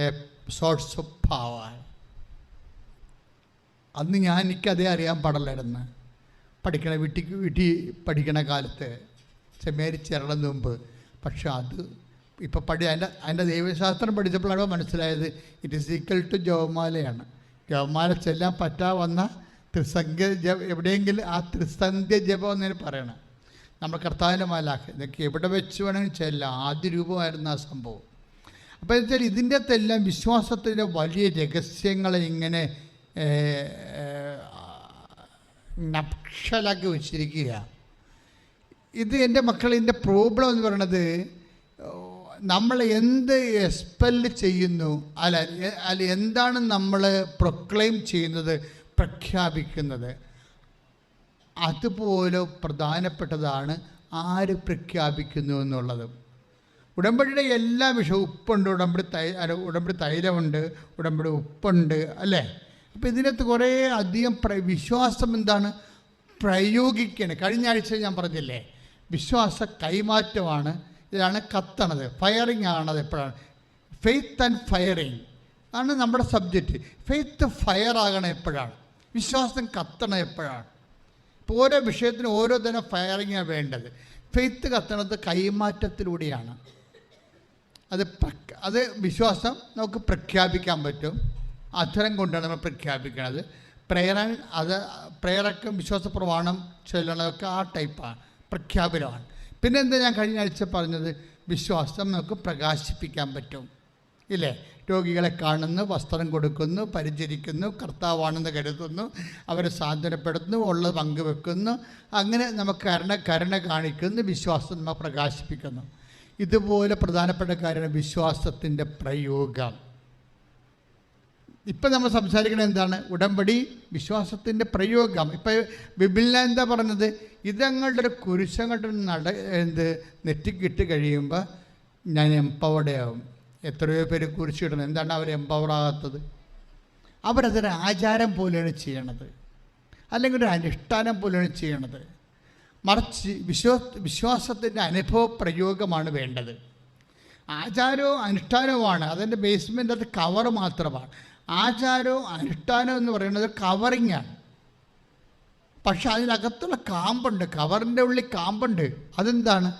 A source of power. അന്ന് എനിക്കതേ അറിയാൻ പാടില്ലായിരുന്നു. വീട്ടിൽ പഠിക്കണ കാലത്ത് സെമിനാരിൽ ചേർന്നതിന് മുമ്പ്. പക്ഷെ അത് ഇപ്പോൾ അതിൻ്റെ ദൈവശാസ്ത്രം പഠിച്ചപ്പോഴാണ് മനസ്സിലായത് ഇറ്റ് ഈസ് ഈക്വൽ ടു ജപമാലയാണ്. ജപമാല ചെല്ലാൻ വന്ന ത്രിസന്ധ്യ ജപം എവിടെയെങ്കിലും ആ ത്രിസന്ധ്യ ജപം എന്നതിന് പറയണം. നമ്മൾ കർത്താവിൻ്റെ മാലാഖ ഇതൊക്കെ എവിടെ വെച്ച് വേണമെങ്കിൽ ചെല്ലാം. ആദ്യ രൂപമായിരുന്നു ആ സംഭവം. അപ്പോൾ എന്നുവെച്ചാൽ ഇതിൻ്റെ അകത്തെല്ലാം വിശ്വാസത്തിൻ്റെ വലിയ രഹസ്യങ്ങളെ ഇങ്ങനെ നക്ഷലാക്കി വെച്ചിരിക്കുക. ഇത് എൻ്റെ മക്കളിൻ്റെ പ്രോബ്ലം എന്ന് പറയുന്നത്, നമ്മൾ എന്ത് എക്സ്പെല് ചെയ്യുന്നു, അല്ല എന്താണ് നമ്മൾ പ്രൊക്ലെയിം ചെയ്യുന്നത്, പ്രഖ്യാപിക്കുന്നത്, അതുപോലെ പ്രധാനപ്പെട്ടതാണ് ആര് പ്രഖ്യാപിക്കുന്നു എന്നുള്ളത്. ഉടമ്പടിയുടെ എല്ലാ വിഷയവും ഉപ്പുണ്ട്, ഉടമ്പടി തൈലമുണ്ട്, ഉടമ്പടി ഉപ്പുണ്ട്, അല്ലേ? അപ്പോൾ ഇതിനകത്ത് കുറേ അധികം വിശ്വാസം എന്താണ് പ്രയോഗിക്കണം. കഴിഞ്ഞ ആഴ്ച ഞാൻ പറഞ്ഞില്ലേ, വിശ്വാസ കൈമാറ്റമാണ്. ഇതാണ് കത്തണത്, ഫയറിങ് ആണത്. എപ്പോഴാണ്? ഫെയ്ത്ത് ആൻഡ് ഫയറിങ് ആണ് നമ്മുടെ സബ്ജക്റ്റ്. ഫെയ്ത്ത് ഫയറാകണം എപ്പോഴാണ്? വിശ്വാസം കത്തണം എപ്പോഴാണ്? ഇപ്പോൾ ഓരോ വിഷയത്തിനും ഓരോ തരം ഫയറിങ്ങാണ് വേണ്ടത്. ഫെയ്ത്ത് കത്തണത് കൈമാറ്റത്തിലൂടെയാണ്. അത് വിശ്വാസം നമുക്ക് പ്രഖ്യാപിക്കാൻ പറ്റും. അധരം കൊണ്ടാണ് നമ്മൾ പ്രഖ്യാപിക്കുന്നത്. പ്രേയറൊക്കെ വിശ്വാസ പ്രമാണം ചൊല്ലണതൊക്കെ ആ ടൈപ്പാണ്, പ്രഖ്യാപനമാണ്. പിന്നെ എന്താ ഞാൻ കഴിഞ്ഞ ആഴ്ച പറഞ്ഞത്? വിശ്വാസം നമുക്ക് പ്രകാശിപ്പിക്കാൻ പറ്റും, ഇല്ലേ? രോഗികളെ കാണുന്നു, വസ്ത്രം കൊടുക്കുന്നു, പരിചരിക്കുന്നു, കർത്താവാണെന്ന് കരുതുന്നു, അവരെ സാന്ത്വനപ്പെടുത്തുന്നു, ഉള്ളത് പങ്കുവെക്കുന്നു. അങ്ങനെ നമുക്ക് കരുണ കാണിക്കുന്നു, വിശ്വാസം നമ്മൾ പ്രകാശിപ്പിക്കുന്നു. ഇതുപോലെ പ്രധാനപ്പെട്ട കാര്യമാണ് വിശ്വാസത്തിൻ്റെ പ്രയോഗം. ഇപ്പം നമ്മൾ സംസാരിക്കുന്നത് എന്താണ്? ഉടമ്പടി വിശ്വാസത്തിൻ്റെ പ്രയോഗം. ഇപ്പം ബൈബിളിൽ എന്താ പറഞ്ഞത്? ഇതങ്ങളുടെ ഒരു കുരിശങ്ങോട്ട് നെറ്റിക്കിട്ട് കഴിയുമ്പോൾ ഞാൻ എംപവേർഡ് ആവും. എത്രയോ പേര് കുരിശിടണം. എന്താണ് അവർ എംപവർ ആകാത്തത്? അവരതൊരു ആചാരം പോലെയാണ് ചെയ്യണത്, അല്ലെങ്കിൽ ഒരു അനുഷ്ഠാനം പോലെയാണ് ചെയ്യണത്. മറിച്ച് വിശ്വാസത്തിൻ്റെ അനുഭവ പ്രയോഗമാണ് വേണ്ടത്. ആചാരവും അനുഷ്ഠാനവുമാണ് അതിൻ്റെ ബേസ്മെൻ്റ്, അത് കവർ മാത്രമാണ്. ആചാരവും അനുഷ്ഠാനം എന്ന് പറയുന്നത് കവറിങ്ങാണ്. പക്ഷെ അതിനകത്തുള്ള കാമ്പുണ്ട്, കവറിൻ്റെ ഉള്ളിൽ കാമ്പുണ്ട്. അതെന്താണ്?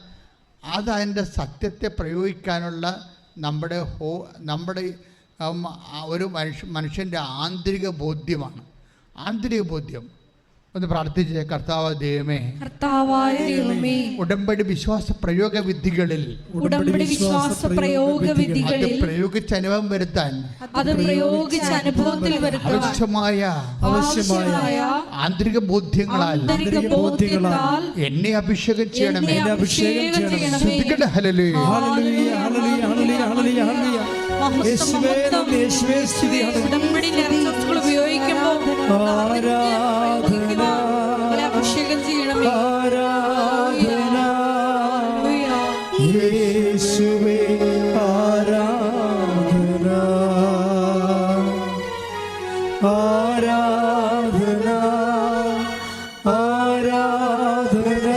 അതതിൻ്റെ സത്യത്തെ പ്രയോഗിക്കാനുള്ള നമ്മുടെ ഒരു മനുഷ്യൻ്റെ ആന്തരിക ബോധ്യമാണ്. ആന്തരിക ബോധ്യം. ഒന്ന് പ്രാർത്ഥിച്ചേ. കർത്താവായ ദൈവമേ, ഉടമ്പടി വിശ്വാസ പ്രയോഗ വിധികളിൽ പ്രയോഗിച്ച അനുഭവം വരുത്താൻ ആവശ്യമായ ആന്തരിക ബോധ്യങ്ങളാൽ എന്നെ അഭിഷേകം ചെയ്യണമേ. അഭിഷേകം ചെയ്യണമേ. യേശുവേ ആരാധന, ആരാധന, ആരാധന,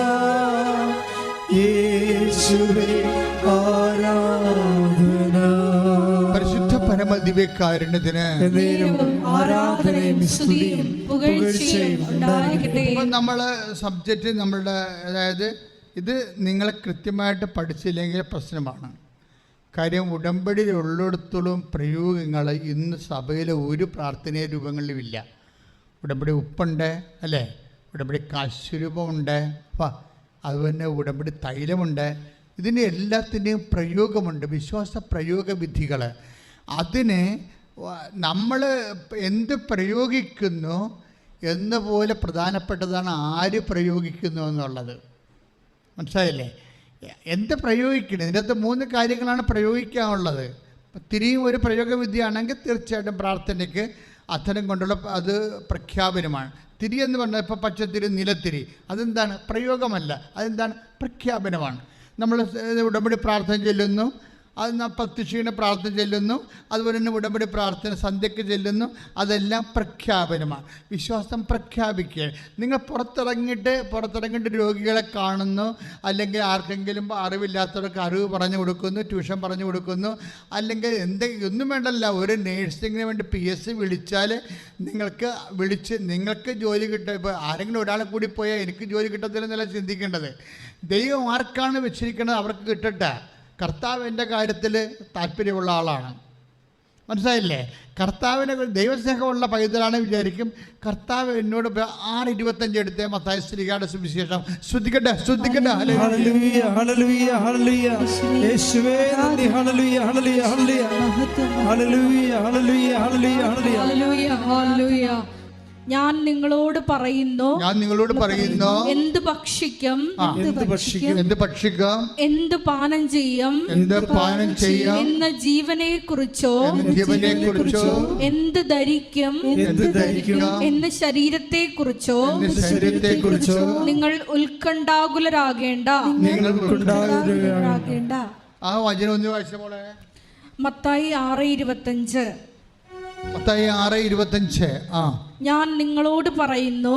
യേശുവേ ആരാധന. പരിശുദ്ധ പരമ ദിവ്യകാരുണ്യത്തിന് ആരാധനയും സ്തുതിയും പുകഴ്ചയും ഉണ്ടായിരിക്കട്ടെ. ഇപ്പം നമ്മൾ സബ്ജക്റ്റ് നമ്മളുടെ, അതായത് ഇത് നിങ്ങളെ കൃത്യമായിട്ട് പഠിച്ചില്ലെങ്കിൽ പ്രശ്നമാണ്. കാര്യം ഉടമ്പടിയിലുള്ളിടത്തോളം പ്രയോഗങ്ങൾ ഇന്ന് സഭയിലെ ഒരു പ്രാർത്ഥനീയ രൂപങ്ങളിലുമില്ല. ഉടമ്പടി ഉപ്പുണ്ട് അല്ലേ, ഉടമ്പടി കാശുരൂപമുണ്ട്, അതുപോലെ ഉടമ്പടി തൈലമുണ്ട്. ഇതിന് എല്ലാത്തിൻ്റെയും പ്രയോഗമുണ്ട്, വിശ്വാസ പ്രയോഗ വിധികൾ. അതിന് നമ്മൾ എന്ത് പ്രയോഗിക്കുന്നു എന്ന പോലെ പ്രധാനപ്പെട്ടതാണ് ആര് പ്രയോഗിക്കുന്നു എന്നുള്ളത്. മനസ്സിലായില്ലേ? എന്ത് പ്രയോഗിക്കണം, ഇതിനകത്ത് 3 കാര്യങ്ങളാണ് പ്രയോഗിക്കാനുള്ളത്. തിരിയും ഒരു പ്രയോഗവിദ്യയാണെങ്കിൽ തീർച്ചയായിട്ടും പ്രാർത്ഥനയ്ക്ക് അത്തരം കൊണ്ടുള്ള അത് പ്രഖ്യാപനമാണ്. തിരി എന്ന് പറഞ്ഞാൽ ഇപ്പോൾ പച്ചത്തിരി, നിലത്തിരി, അതെന്താണ്? പ്രയോഗമല്ല, അതെന്താണ്? പ്രഖ്യാപനമാണ്. നമ്മൾ ഉടമ്പടി പ്രാർത്ഥന ചെല്ലുന്നു, അത് പ്രത്യക്ഷീണ പ്രാർത്ഥന ചെല്ലുന്നു, അതുപോലെ തന്നെ ഉടമ്പടി പ്രാർത്ഥന സന്ധ്യയ്ക്ക് ചെല്ലുന്നു, അതെല്ലാം പ്രഖ്യാപനമാണ്. വിശ്വാസം പ്രഖ്യാപിക്കുകയാണ്. നിങ്ങൾ പുറത്തിറങ്ങിയിട്ട് രോഗികളെ കാണുന്നു, അല്ലെങ്കിൽ ആർക്കെങ്കിലും അറിവില്ലാത്തവർക്ക് അറിവ് പറഞ്ഞു കൊടുക്കുന്നു, ട്യൂഷൻ പറഞ്ഞു കൊടുക്കുന്നു, അല്ലെങ്കിൽ ഒന്നും വേണ്ടല്ല, ഒരു നേഴ്സിങ്ങിന് വേണ്ടി PSC വിളിച്ചാൽ നിങ്ങൾക്ക് ജോലി കിട്ടുക. ഇപ്പോൾ ആരെങ്കിലും ഒരാളെ കൂടി പോയാൽ എനിക്ക് ജോലി കിട്ടത്തില്ലെന്നല്ല ചിന്തിക്കേണ്ടത്. ദൈവം ആർക്കാണ് വെച്ചിരിക്കുന്നത് അവർക്ക് കിട്ടട്ടെ. കർത്താവ് എൻ്റെ കാര്യത്തിൽ താല്പര്യമുള്ള ആളാണ്. മനസ്സിലായില്ലേ? കർത്താവിനെ ദൈവസ്നേഹമുള്ള പൈതലാണ് വിചാരിക്കും. കർത്താവ് എന്നോട് 6:25 എടുത്തേ മത്തായി ശ്രീകാരുടെ സുവിശേഷം. ശ്രദ്ധിക്കട്ടെ. ഹല്ലേലൂയ ഹല്ലേലൂയ ഹല്ലേലൂയ യേശുവേ നന്ദി. ഹല്ലേലൂയ ഹല്ലേലൂയ ഹല്ലേലൂയ ഹല്ലേലൂയ ഹല്ലേലൂയ ഹല്ലേലൂയ ഹല്ലേലൂയ ഹല്ലേലൂയ. ഞാൻ നിങ്ങളോട് പറയുന്നു, എന്ത് ഭക്ഷിക്കും, എന്ത് പാനം ചെയ്യും എന്ന ജീവനെ കുറിച്ചോ എന്ത് ധരിക്കും എന്ന ശരീരത്തെ കുറിച്ചോ നിങ്ങൾ ഉത്കണ്ഠാകുലരാകേണ്ട. ആ വചനം ഒന്ന് വായിച്ച പോലെ. മത്തായി 6:25. മത്തായി 6:25. ഞാൻ നിങ്ങളോട് പറയുന്നു,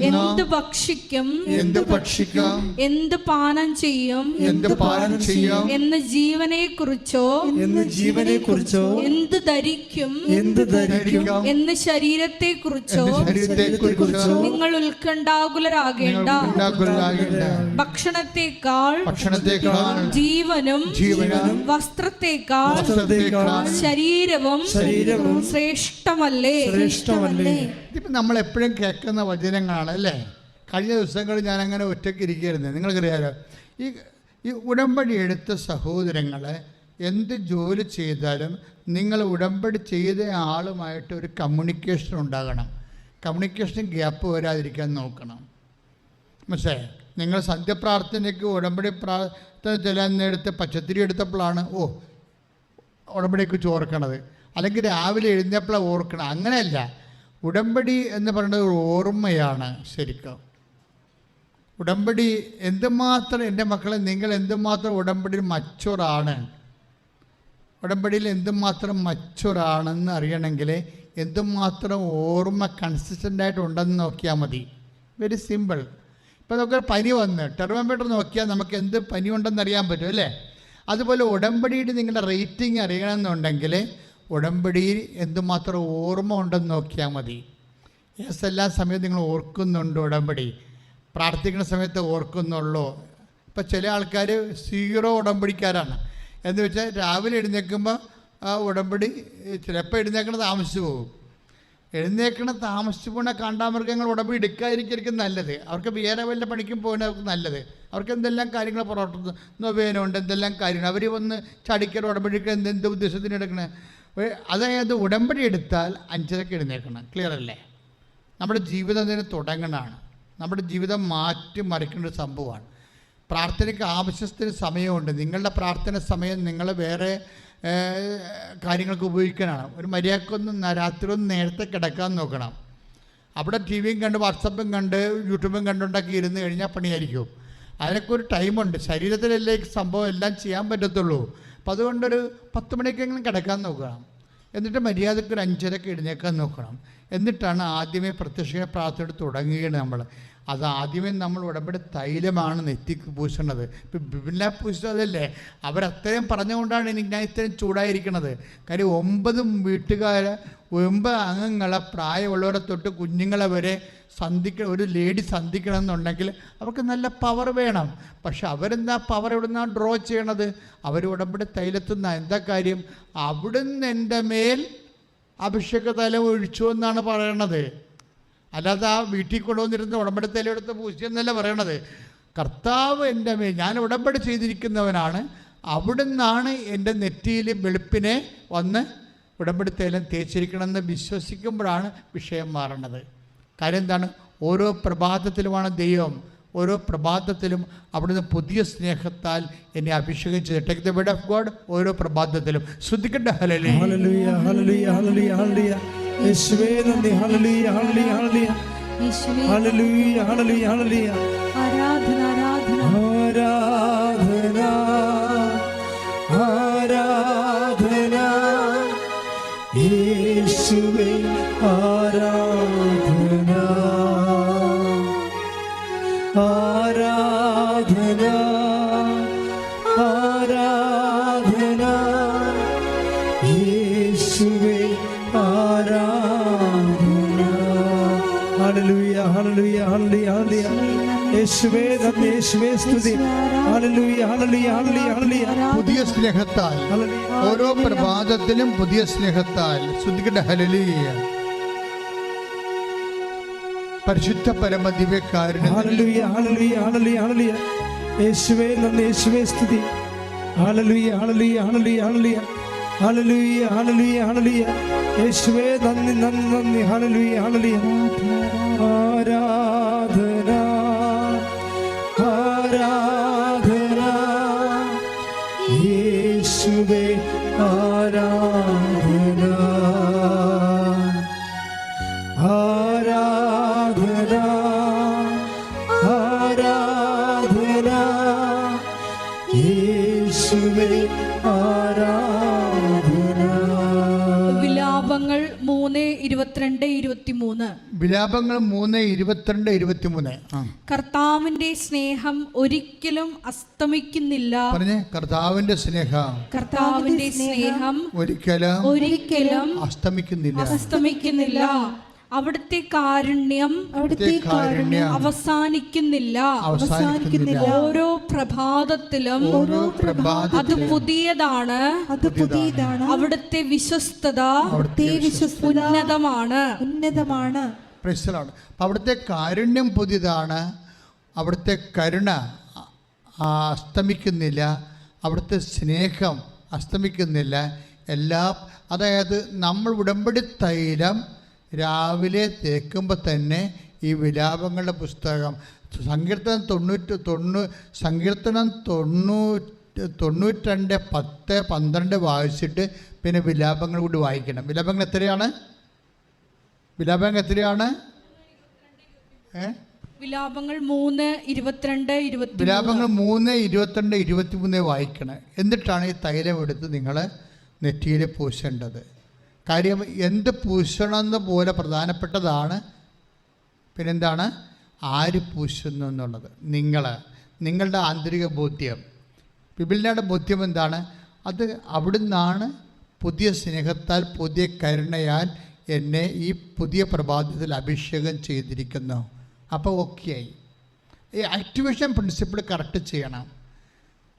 എന്ത് ഭക്ഷിക്കും, എന്ത് പാനം ചെയ്യും എന്ന ജീവനെ കുറിച്ചോ എന്ത് ധരിക്കും എന്ന ശരീരത്തെ കുറിച്ചോ നിങ്ങൾ ഉത്കണ്ഠാകുലരാകേണ്ട. ഭക്ഷണത്തെക്കാൾ ജീവനും വസ്ത്രത്തെക്കാൾ ശരീരവും ശ്രേഷ്ഠമല്ലേ? ഇതിപ്പോൾ നമ്മളെപ്പോഴും കേൾക്കുന്ന വചനങ്ങളാണ് അല്ലേ. കഴിഞ്ഞ ദിവസങ്ങളിൽ ഞാനങ്ങനെ ഒറ്റയ്ക്ക് ഇരിക്കുകയായിരുന്നു. നിങ്ങൾക്കറിയാലോ, ഈ ഉടമ്പടി എടുത്ത സഹോദരങ്ങൾ എന്ത് ജോലി ചെയ്താലും നിങ്ങൾ ഉടമ്പടി ചെയ്ത ആളുമായിട്ട് ഒരു കമ്മ്യൂണിക്കേഷൻ ഉണ്ടാകണം. കമ്മ്യൂണിക്കേഷൻ ഗ്യാപ്പ് വരാതിരിക്കാൻ നോക്കണം. മനസ്സിലായോ? നിങ്ങൾ സന്ധ്യപ്രാർത്ഥനയ്ക്ക് ഉടമ്പടി പ്രാർത്ഥന ചെല്ലാൻ നേരത്തെ പച്ചത്തിരി എടുത്തപ്പോഴാണ് ഉടമ്പടിയെക്കുറിച്ച് ഓർക്കണത്, അല്ലെങ്കിൽ രാവിലെ എഴുന്നേപ്പോഴാണ് ഓർക്കണം. അങ്ങനെയല്ല. ഉടമ്പടി എന്ന് പറയുന്നത് ഒരു ഓർമ്മയാണ്. ശരിക്കും ഉടമ്പടി എന്തുമാത്രം, എൻ്റെ മക്കളെ, നിങ്ങൾ എന്തുമാത്രം ഉടമ്പടിയിൽ മച്ചുറാണ്, ഉടമ്പടിയിൽ എന്തുമാത്രം മച്ചുറാണെന്ന് അറിയണമെങ്കിൽ എന്തുമാത്രം ഓർമ്മ കൺസിസ്റ്റൻ്റായിട്ട് ഉണ്ടെന്ന് നോക്കിയാൽ മതി. Very simple. ഇപ്പോൾ നമുക്ക് പനി വന്ന് ടെർമോമീറ്റർ നോക്കിയാൽ നമുക്ക് എന്ത് പനി ഉണ്ടെന്ന് അറിയാൻ പറ്റും അല്ലേ. അതുപോലെ ഉടമ്പടിയുടെ നിങ്ങളുടെ റേറ്റിംഗ് അറിയണമെന്നുണ്ടെങ്കിൽ ഉടമ്പടിയിൽ എന്തുമാത്രം ഓർമ്മ ഉണ്ടെന്ന് നോക്കിയാൽ മതി. എല്ലാ സമയത്തും നിങ്ങൾ ഓർക്കുന്നുണ്ട് ഉടമ്പടി, പ്രാർത്ഥിക്കുന്ന സമയത്ത് ഓർക്കുന്നുള്ളൂ. ഇപ്പം ചില ആൾക്കാർ 0 ഉടമ്പടിക്കാരാണ്. എന്ന് വെച്ചാൽ രാവിലെ എഴുന്നേൽക്കുമ്പോൾ ആ ഉടമ്പടി ചിലപ്പോൾ എഴുന്നേൽക്കണ താമസിച്ചു പോകും. എഴുന്നേൽക്കണ താമസിച്ചു പോകുന്ന കാണ്ടാമൃഗങ്ങൾ ഉടമ്പടി എടുക്കാതിരിക്കും നല്ലത്. അവർക്ക് വേറെ വല്ല പണിക്കും പോകുന്നവർക്ക് നല്ലത്. അവർക്ക് എന്തെല്ലാം കാര്യങ്ങൾ പുറത്തുനിന്ന് നൊവേനുണ്ട്, എന്തെല്ലാം കാര്യങ്ങൾ അവർ വന്ന് ചടിക്കൽ ഉടമ്പടിക്ക് എന്ത് ഉദ്ദേശത്തിന് എടുക്കണേ. അതായത് ഉടമ്പടി എടുത്താൽ 5:30 എഴുന്നേൽക്കണം. ക്ലിയർ അല്ലേ? നമ്മുടെ ജീവിതം തന്നെ തുടങ്ങണമാണ്. നമ്മുടെ ജീവിതം മാറ്റി മറിക്കേണ്ട ഒരു സംഭവമാണ്. പ്രാർത്ഥനയ്ക്ക് ആവശ്യത്തിന് സമയമുണ്ട്. നിങ്ങളുടെ പ്രാർത്ഥന സമയം നിങ്ങൾ വേറെ കാര്യങ്ങൾക്ക് ഉപയോഗിക്കാനാണ്. ഒരു മര്യാദക്കൊന്നും രാത്രി ഒന്ന് നേരത്തെ കിടക്കാൻ നോക്കണം. അവിടെ TV-യും കണ്ട് വാട്സപ്പും കണ്ട് യൂട്യൂബും കണ്ടുണ്ടാക്കി ഇരുന്ന് കഴിഞ്ഞാൽ പണിയായിരിക്കും. അതിനൊക്കെ ഒരു ടൈമുണ്ട്. ശരീരത്തിലല്ലേ സംഭവം എല്ലാം ചെയ്യാൻ പറ്റത്തുള്ളൂ. അപ്പോൾ അതുകൊണ്ടൊരു 10 മണിക്കെങ്കിലും കിടക്കാൻ നോക്കണം. എന്നിട്ട് മര്യാദയ്ക്ക് ഒരു 5:30 എഴുന്നേക്കാൻ നോക്കണം. എന്നിട്ടാണ് ആദ്യമേ പ്രത്യക്ഷ പ്രാർത്ഥന തുടങ്ങുകയാണ് നമ്മൾ. അത് ആദ്യമേ നമ്മൾ ഉടമ്പടി തൈലമാണ് നെറ്റിക്ക് പൂശണത്. ഇപ്പം ബിബില പൂശതല്ലേ, അവരത്രയും പറഞ്ഞുകൊണ്ടാണ് ഞാൻ ഇത്രയും ചൂടായിരിക്കണത്. കാര്യം 9 വീട്ടുകാരെ 9 അംഗങ്ങളെ പ്രായമുള്ളവരെ തൊട്ട് കുഞ്ഞുങ്ങളെ വരെ ഒരു ലേഡി സന്ധിക്കണം എന്നുണ്ടെങ്കിൽ അവർക്ക് നല്ല പവർ വേണം. പക്ഷെ അവരെന്താ പവർ എവിടുന്നാണ് ഡ്രോ ചെയ്യണത്? അവർ ഉടമ്പടി തൈലത്തുനിന്ന എന്താ കാര്യം? അവിടുന്ന് എൻ്റെ മേൽ അഭിഷേക തൈലം ഒഴിച്ചു എന്നാണ് പറയണത്. അല്ലാതെ ആ വീട്ടിൽ കൊണ്ടുവന്നിരുന്ന ഉടമ്പടി തൈലം എടുത്ത് പൂശിയെന്നല്ല പറയണത്. കർത്താവ് എൻ്റെ മേൽ, ഞാൻ ഉടമ്പടി ചെയ്തിരിക്കുന്നവനാണ്, അവിടുന്നാണ് എൻ്റെ നെറ്റിയിൽ വെളുപ്പിനെ വന്ന് ഉടമ്പടി തൈലം തേച്ചിരിക്കണമെന്ന് വിശ്വസിക്കുമ്പോഴാണ് വിഷയം മാറണത്. കാര്യം എന്താണ്? ഓരോ പ്രഭാതത്തിലുമാണ് ദൈവം, ഓരോ പ്രഭാതത്തിലും അവിടുന്ന് പുതിയ സ്നേഹത്താൽ എന്നെ അഭിഷേകം ചെയ്ത് take the word of God. ഓരോ പ്രഭാതത്തിലും ശ്രദ്ധിക്കട്ടെ. ഹല്ലേലൂയ ഹല്ലേലൂയ ഹല്ലേലൂയ ഹല്ലേലൂയ ഹല്ലേലൂയ യേശുവേ നന്ദി. ഹല്ലേലൂയ ഹല്ലേലൂയ ഹല്ലേലൂയ യേശുവേ ഹല്ലേലൂയ ഹല്ലേലൂയ ഹല്ലേലൂയ ആരാധന ആരാധന ആരാധന ആരാധന യേശുവേ ആരാധന ആരാധന ആരാധന യേശുവേ ആരാധന. ഹല്ലേലൂയ ഹല്ലേലൂയ ഹല്ലേലൂയ ഹല്ലേലൂയ യേശുവേ നന്ദി, യേശുവേ സ്തുതി. ഹല്ലേലൂയ ഹല്ലേലൂയ ഹല്ലേലൂയ ഹല്ലേലൂയ പുതിയ സ്നേഹത്താൽ ഓരോ പ്രഭാതത്തിലും പുതിയ സ്നേഹത്താൽ ശ്രദ്ധിക്കട്ടെ. ഹല്ലേലൂയ പരിശുദ്ധ പരമദിവ്യകാരുണ്യം. ഹല്ലേലൂയ ഹല്ലേലൂയ ഹല്ലേലൂയ ഹല്ലേലൂയ യേശുവേ നന്ദി, യേശുവേ സ്തുതി. ഹല്ലേലൂയ ഹല്ലേലൂയ ഹല്ലേലൂയ ഹല്ലേലൂയ ഹല്ലേലൂയ ഹല്ലേലൂയ ഹല്ലേലൂയ യേശുവേ നന്ദി നന്ദി നന്ദി. ഹല്ലേലൂയ ഹല്ലേലൂയ ആരാധന ആരാധന യേശുവേ ആരാധന ആരാധന ആരാധന യേശുവേ ആരാധന. വിലാപങ്ങൾ 3:22-23. വിലാപങ്ങൾ 3:22-23. കർത്താവിന്റെ സ്നേഹം ഒരിക്കലും അസ്തമിക്കുന്നില്ല. പറഞ്ഞേ, കർത്താവിന്റെ സ്നേഹം, കർത്താവിന്റെ സ്നേഹം ഒരിക്കലും അസ്തമിക്കുന്നില്ല. അവിടുത്തെ കാരുണ്യം അവസാനിക്കുന്നില്ല. ഓരോ പ്രഭാതത്തിലും അത് പുതിയതാണ്. അവിടുത്തെ വിശ്വസ്തത ഉന്നതമാണ്. അവിടുത്തെ കാരുണ്യം പുതിയതാണ്, അവിടുത്തെ കരുണ അസ്തമിക്കുന്നില്ല, അവിടുത്തെ സ്നേഹം അസ്തമിക്കുന്നില്ല. അതായത് നമ്മൾ ഉടമ്പടി തൈലം രാവിലെ തേക്കുമ്പോൾ തന്നെ ഈ വിലാപങ്ങളുടെ പുസ്തകം സങ്കീർത്തനം 92:10-12 വായിച്ചിട്ട് പിന്നെ വിലാപങ്ങൾ കൂടി വായിക്കണം. വിലാപങ്ങൾ എത്രയാണ്? വിലാപങ്ങൾ 3:22-23. വിലാപങ്ങൾ 3:22-23 വായിക്കണം. എന്നിട്ടാണ് ഈ തൈലം എടുത്ത് നിങ്ങൾ നെറ്റിയിൽ പൂശേണ്ടത്. കാര്യം എന്ത് പൂശണമെന്ന് പോലെ പ്രധാനപ്പെട്ടതാണ് പിന്നെന്താണ് ആര് പൂശുന്നു എന്നുള്ളത്. നിങ്ങളുടെ ആന്തരിക ബോധ്യം. ബിബിലിനയുടെ ബോധ്യം എന്താണ്? അത് അവിടുന്നാണ് പുതിയ സ്നേഹത്താൽ പുതിയ കരുണയാൽ എന്നെ ഈ പുതിയ പ്രഭാതത്തിൽ അഭിഷേകം ചെയ്തിരിക്കുന്നു. അപ്പോൾ ഓക്കെയായി. ഈ ആക്ടിവേഷൻ പ്രിൻസിപ്പിൾ കറക്റ്റ് ചെയ്യണം.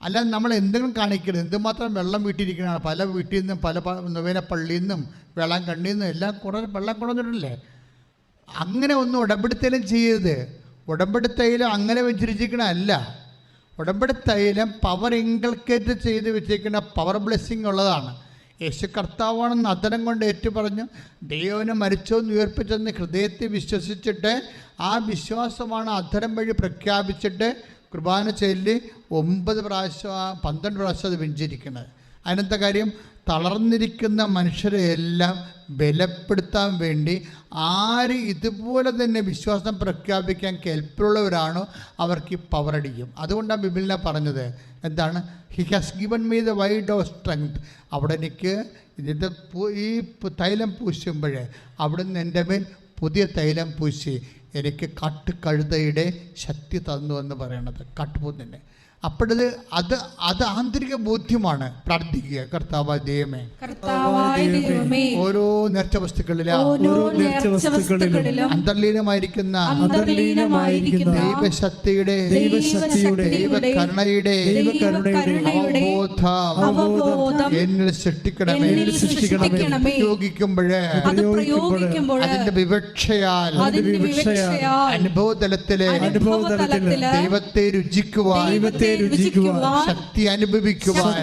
അല്ലാതെ നമ്മൾ എന്തെങ്കിലും കാണിക്കരുത്. എന്തുമാത്രം വെള്ളം വീട്ടിരിക്കണതാണ്. പല വീട്ടിൽ നിന്നും പല നൊവേന പള്ളിയിൽ നിന്നും വെള്ളം കണ്ണിൽ നിന്നും എല്ലാം വെള്ളം കൊണ്ടുവന്നിട്ടില്ലേ? അങ്ങനെ ഒന്നും ഉടമ്പടിത്തൈലം ചെയ്യരുത്. ഉടമ്പടിത്തൈലം അങ്ങനെ വെച്ചിരിക്കണമല്ല. ഉടമ്പടിത്തൈലം പവർ ഇൻകൾക്കേറ്റ് ചെയ്ത് വെച്ചിരിക്കുന്ന പവർ ബ്ലെസ്സിങ് ഉള്ളതാണ്. യേശു കർത്താവാണെന്ന് അധരം കൊണ്ട് ഏറ്റുപറഞ്ഞു ദൈവനെ മരിച്ചോന്ന് ഉയർപ്പിച്ചെന്ന് ഹൃദയത്തിൽ വിശ്വസിച്ചിട്ട് ആ വിശ്വാസമാണ് അധരം വഴി പ്രഖ്യാപിച്ചിട്ട് കുർബാന ചൊല്ലി 9 പ്രാവശ്യം 12 പ്രാവശ്യം അത് വെഞ്ചിരിക്കുന്നത്. അതിനത്തെ കാര്യം തളർന്നിരിക്കുന്ന മനുഷ്യരെ എല്ലാം ബലപ്പെടുത്താൻ വേണ്ടി ആര് ഇതുപോലെ തന്നെ വിശ്വാസം പ്രഖ്യാപിക്കാൻ കെൽപ്പുള്ളവരാണോ അവർക്ക് ഈ പവർ അടിക്കും. അതുകൊണ്ടാണ് ബിബിലിനെ പറഞ്ഞത് എന്താണ്? He has given me the wide of strength. അവിടെ എനിക്ക് ഇതിൻ്റെ ഈ തൈലം പൂശുമ്പോഴേ അവിടുന്ന് എൻ്റെ മേൽ പുതിയ തൈലം പൂശി എനിക്ക് കാട്ടുകഴുതയുടെ ശക്തി തന്നു എന്ന് പറയണത്, കാട്ടുപോത്തിൻ്റെ. അപ്പോഴത് അത് ആന്തരിക ബോധ്യമാണ്. പ്രാർത്ഥിക്കുക, കർത്താവായ ദൈവമേ, ഓരോ നേർച്ച വസ്തുക്കളിലും അന്തർലീനമായിരിക്കുന്ന ദൈവശക്തിയുടെ ദൈവകരുണയുടെ അവബോധം എന്നിൽ സൃഷ്ടിക്കണമേ. പ്രയോഗിക്കുമ്പോഴേ അതിന്റെ വിവക്ഷയാൽ അനുഭവതലത്തിലെ ദൈവത്തെ രുചിക്കുവാൻ, ശക്തി അനുഭവിക്കുവാൻ,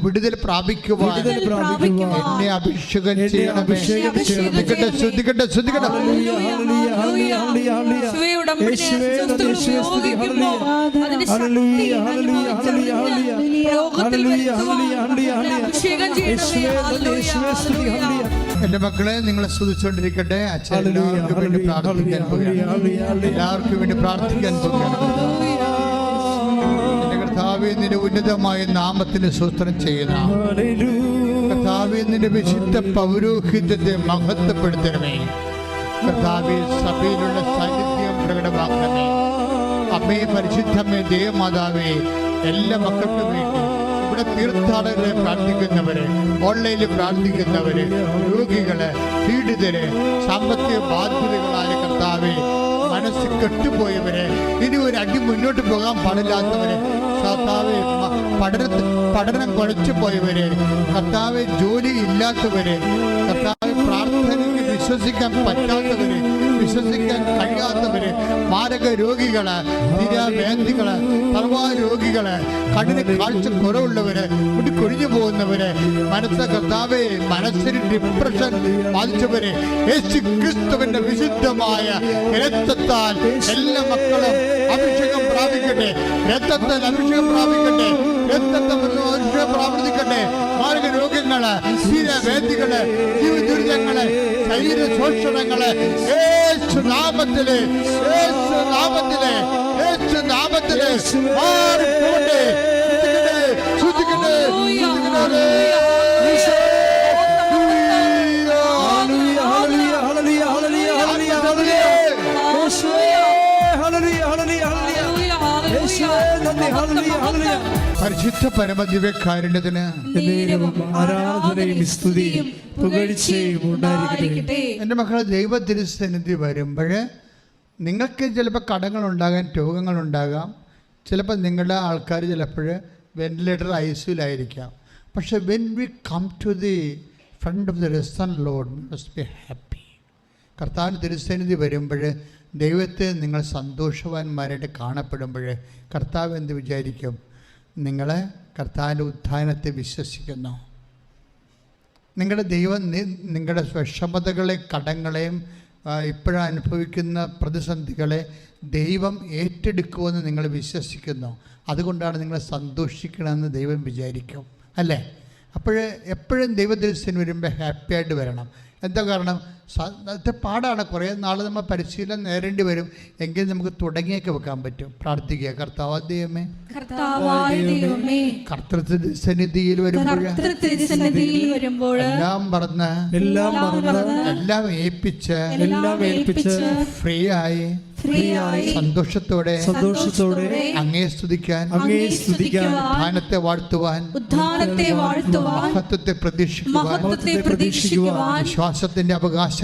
വിടുതൽ പ്രാപിക്കുവാൻ എന്നെ അഭിഷേകം ചെയ്യണമേ. ശ്രദ്ധിക്കട്ടെ. എന്റെ മക്കളെ, നിങ്ങളെ സ്തുതിച്ചുകൊണ്ടിരിക്കട്ടെ. അച്ഛൻ എല്ലാവർക്കും വേണ്ടി പ്രാർത്ഥിക്കാൻ പോകുകയാണ്. കർത്താവേ, നിന്റെ ഉന്നതമായ നാമത്തിന് സ്തോത്രം ചെയ്യുന്ന കർത്താവേ, നിന്റെ വിശുദ്ധ പൗരോഹിത്യത്തെ മഹത്വപ്പെടുത്തണമേ. കർത്താവേ, സഭയിലുള്ള സാന്നിധ്യം പ്രകടമാക്കണമേ. അമ്മേ, പരിശുദ്ധമേ, ദേവമാതാവേ, എല്ലാ മക്കൾക്കും വേണ്ടി ഇവിടെ തീർത്ഥാടകരെ പ്രാർത്ഥിക്കുന്നവര്, ഓൺലൈനിൽ പ്രാർത്ഥിക്കുന്നവര്, രോഗികള്, പീഡിതര്, സാമ്പത്തിക ബാധ്യതകളായ കർത്താവേ, മനസ്സ് കെട്ടുപോയവരെ, ഇനി ഒരു അടി മുന്നോട്ട് പോകാൻ പാടില്ലാത്തവരെ, കർത്താവെ പഠനം കുഴച്ചു പോയവരെ, കർത്താവെ ജോലി ഇല്ലാത്തവരെ, കർത്താവെ പ്രാർത്ഥനയ്ക്ക് വിശ്വസിക്കാൻ പറ്റാത്തവരെ, വിശ്വസിക്കാൻ കഴിയാത്തവര്, മാരക രോഗികള്, നിരാവേദികള്, സർവ്വരോഗികള്, കണ്ണിന് കാഴ്ച കുറവുള്ളവര്, മുടി കൊഴിഞ്ഞു പോകുന്നവര്, കർത്താവെ മനസ്സിന് ഡിപ്രഷൻ ബാധിച്ചവര്, യേശു ക്രിസ്തുവിന്റെ വിശുദ്ധമായ രക്തത്താൽ എല്ലാ മക്കളും അഭിഷേകം പ്രാപിക്കട്ടെ. രക്തത്താൽ അഭിഷേകം പ്രാപിക്കട്ടെ. രക്തത്തെ പ്രാവർത്തിക്കട്ടെ. മാരക രോഗങ്ങള്, നിരാവേദികള്, ജീവിതങ്ങള്, ശരീര ശോഷണങ്ങള് യേശുനാമത്തില് മാറിപ്പോട്ടെ. ശ്രദ്ധിക്കട്ടെ. പരിശുദ്ധ പരമദിവ്യകാരുണ്യത്തിന് ആരാധനയും സ്തുതിയും പുകഴ്ചയും ഉണ്ടായിരിക്കട്ടെ. എൻ്റെ മക്കളെ, ദൈവ തിരുസന്നിധി വരുമ്പോൾ നിങ്ങൾക്ക് ചിലപ്പോൾ കടങ്ങളുണ്ടാകാം, രോഗങ്ങളുണ്ടാകാം. ചിലപ്പോൾ നിങ്ങളുടെ ആൾക്കാർ ചിലപ്പോൾ വെന്റിലേറ്റർ ഐസിയുലായിരിക്കാം. പക്ഷെ when we come to the front of the reason Lord must be happy. കർത്താവിന് തിരുസന്നിധി വരുമ്പോൾ ദൈവത്തെ നിങ്ങൾ സന്തോഷവാന്മാരായിട്ട് കാണപ്പെടുമ്പോൾ കർത്താവ് എന്ത് വിചാരിക്കും? നിങ്ങളെ കർത്താവിൻ്റെ ഉത്ഥാനത്തെ വിശ്വസിക്കുന്നു. നിങ്ങളുടെ ദൈവം നിങ്ങളുടെ വിഷമതകളെയും കടങ്ങളെയും ഇപ്പോഴും അനുഭവിക്കുന്ന പ്രതിസന്ധികളെ ദൈവം ഏറ്റെടുക്കുമെന്ന് നിങ്ങൾ വിശ്വസിക്കുന്നു. അതുകൊണ്ടാണ് നിങ്ങൾ സന്തോഷിക്കണമെന്ന് ദൈവം വിചാരിക്കും, അല്ലേ? എപ്പോഴും ദൈവദർശനം വരുമ്പോൾ ഹാപ്പിയായിട്ട് വരണം. എന്താ കാരണം? പാടാണ്. കുറേ നാൾ നമ്മൾ പരിശീലനം നേരേണ്ടി വരും. എങ്കിൽ നമുക്ക് തുടങ്ങിയൊക്കെ വെക്കാൻ പറ്റും. പ്രാർത്ഥിക്കുക, കർത്താവായ ദൈവമേ, കർത്തൃസന്നിധിയിൽ വരുമ്പോൾ എല്ലാം മറന്ന് എല്ലാം ഏൽപ്പിച്ച് ഫ്രീ ആയി സന്തോഷത്തോടെ അങ്ങേ സ്തുതിക്കാൻ ഉദ്ധാനത്തെ വാഴ്ത്തുവാൻ മഹത്വത്തെ പ്രതീക്ഷിക്കുവാൻ വിശ്വാസത്തിന്റെ അവകാശങ്ങളാൽ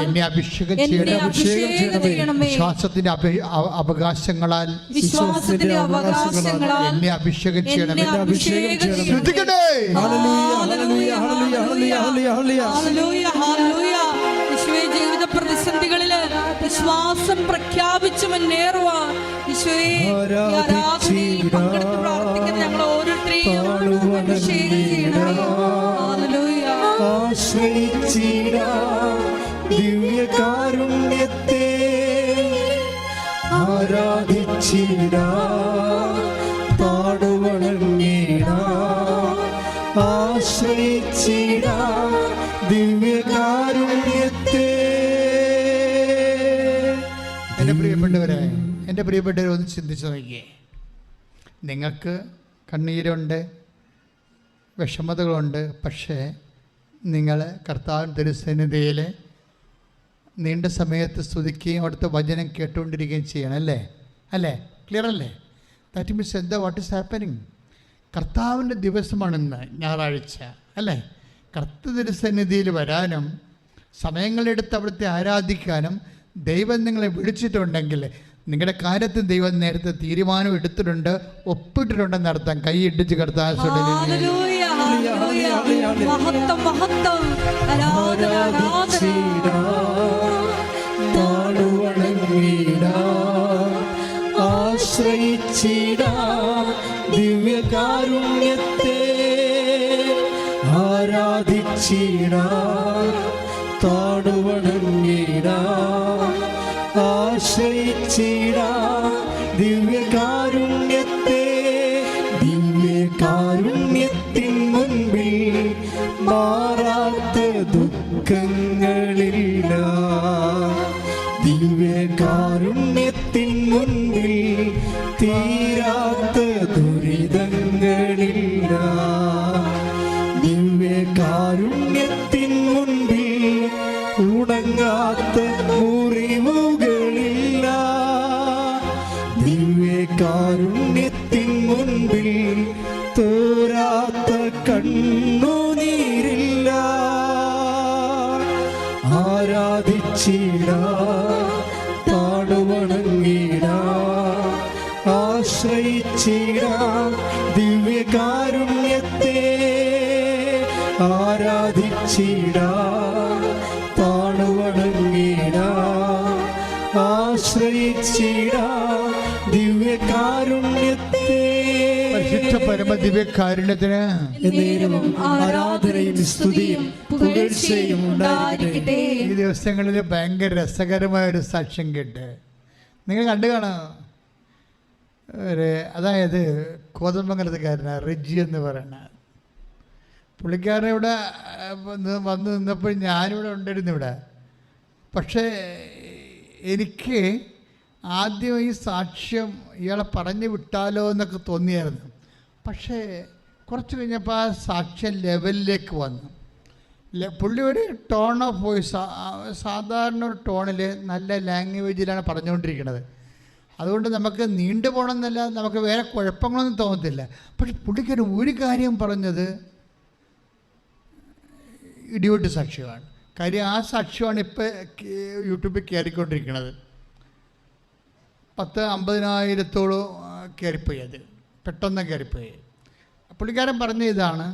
എന്നെ അഭിഷേകം ചെയ്യണം. വിശ്വാസത്തിന്റെ അവകാശങ്ങളാൽ എന്നെ അഭിഷേകം ചെയ്യണം. ശ്രദ്ധിക്കട്ടെ. ജീവിത പ്രതിസന്ധികളില് വിശ്വാസം പ്രഖ്യാപിച്ചു മുന്നേറുവാൻ പങ്കെടുത്ത് പ്രാർത്ഥിക്കുന്ന ഞങ്ങൾ ഓരോരുത്തരെയും അഭിഷേകം ചെയ്യണം. ദിവ്യകാരുണ്യത്തെ ആരാധിച്ചിടാ, പാടുവണങ്ങിടാ, ആശ്രയിച്ചിടാ ദിവ്യകാരുണ്യത്തെ. എൻ്റെ പ്രിയപ്പെട്ടവരെ ഒന്ന് ചിന്തിച്ചു നോക്കിയേ. നിങ്ങൾക്ക് കണ്ണീരുണ്ട്, വിഷമതകളുണ്ട്. പക്ഷേ നിങ്ങൾ കർത്താവിൻ തിരുസന്നിധിയിൽ നീണ്ട സമയത്ത് സ്തുതിക്കുകയും അവിടുത്തെ വചനം കേട്ടുകൊണ്ടിരിക്കുകയും ചെയ്യണം, അല്ലേ? അല്ലേ? ക്ലിയർ അല്ലേ? ദാറ്റ് മീൻസ് എന്താ, വാട്ട് ഈസ് ഹാപ്പനിങ്? കർത്താവിൻ്റെ ദിവസമാണിന്ന്, ഞായറാഴ്ച, അല്ലേ? കർത്തൃസന്നിധിയിൽ വരാനും സമയങ്ങളെടുത്ത് അവിടുത്തെ ആരാധിക്കാനും ദൈവം നിങ്ങളെ വിളിച്ചിട്ടുണ്ടെങ്കിൽ നിങ്ങളുടെ കാര്യത്തിൽ ദൈവം നേരത്തെ തീരുമാനം എടുത്തിട്ടുണ്ട്, ഒപ്പിട്ടിട്ടുണ്ടെന്ന് അർത്ഥം. കൈ ഇടിച്ച് കർത്താവ് ദിവ്യകാരുണ്യത്തെ ആരാധിച്ചിടാം, താടുവണങ്ങിടാം, ആശ്രയിച്ചിടാം ദിവ്യകാരുണ്യത്തെ. ദിവ്യകാരുണ്യത്തിൻ മുൻപിൽ മാറാത്ത ദുഃഖങ്ങളില്ല, ദിവ്യകാരുണ്യത്തിൻ മുൻപിൽ തീരാത്ത ദുരിതങ്ങളില്ല, ദിവ്യകാരുണ്യത്തിൻ മുൻപിൽ ഉണങ്ങാത്ത മുറിവുകളില്ല, ദിവ്യകാരുണ്യത്തിൻ മുൻപിൽ തോരാത്ത കണ്ണുനീരില്ല. ആരാധിച്ചിടാം, താടുവണങ്ങിടാം, ആശ്രയിച്ചിടാം ദിവ്യകാരുണ്യത്തെ. ആരാധിച്ചിടാം, താടുവണങ്ങിടാം, ആശ്രയിച്ചിടാം ദിവ്യകാരുണ്യത്തെ. പരിശുദ്ധ പരമ ദിവ്യകാരുണ്യത്തിന് ആരാധനയും സ്തുതിയും പുകഴ്ചയും ഉണ്ടായിരിക്കട്ടെ. ഈ ദിവസങ്ങളിൽ ഭയങ്കര രസകരമായ ഒരു സാക്ഷ്യം കേട്ട് നിങ്ങൾ കണ്ടു കാണാം. അതായത് കോതമംഗലത്തുകാരനാണ് റിജി എന്ന് പറയുന്ന പുള്ളിക്കാരൻ ഇവിടെ വന്ന് നിന്നപ്പോൾ ഞാനിവിടെ ഉണ്ടായിരുന്നു ഇവിടെ. പക്ഷേ എനിക്ക് ആദ്യം ഈ സാക്ഷ്യം ഇയാളെ പറഞ്ഞു വിട്ടാലോ എന്നൊക്കെ തോന്നിയായിരുന്നു. പക്ഷേ കുറച്ച് കഴിഞ്ഞപ്പോൾ ആ സാക്ഷ്യം ലെവലിലേക്ക് വന്നു. പുള്ളി ഒരു ടോൺ ഓഫ് വോയിസ്, സാധാരണ ഒരു ടോണിൽ നല്ല ലാംഗ്വേജിലാണ് പറഞ്ഞുകൊണ്ടിരിക്കുന്നത്. അതുകൊണ്ട് നമുക്ക് നീണ്ടു പോകണമെന്നല്ല, നമുക്ക് വേറെ കുഴപ്പങ്ങളൊന്നും തോന്നത്തില്ല. പക്ഷെ പുള്ളിക്കാരൻ ഒരു കാര്യം പറഞ്ഞത് ഇടിവെട്ട് സാക്ഷ്യമാണ്. കാര്യം ആ സാക്ഷ്യമാണ് ഇപ്പോൾ യൂട്യൂബിൽ കയറിക്കൊണ്ടിരിക്കുന്നത്. 50,000-50,000 കയറിപ്പോയി, അത് പെട്ടെന്ന് കയറിപ്പോയി. പുള്ളിക്കാരൻ പറഞ്ഞ ഇതാണ്,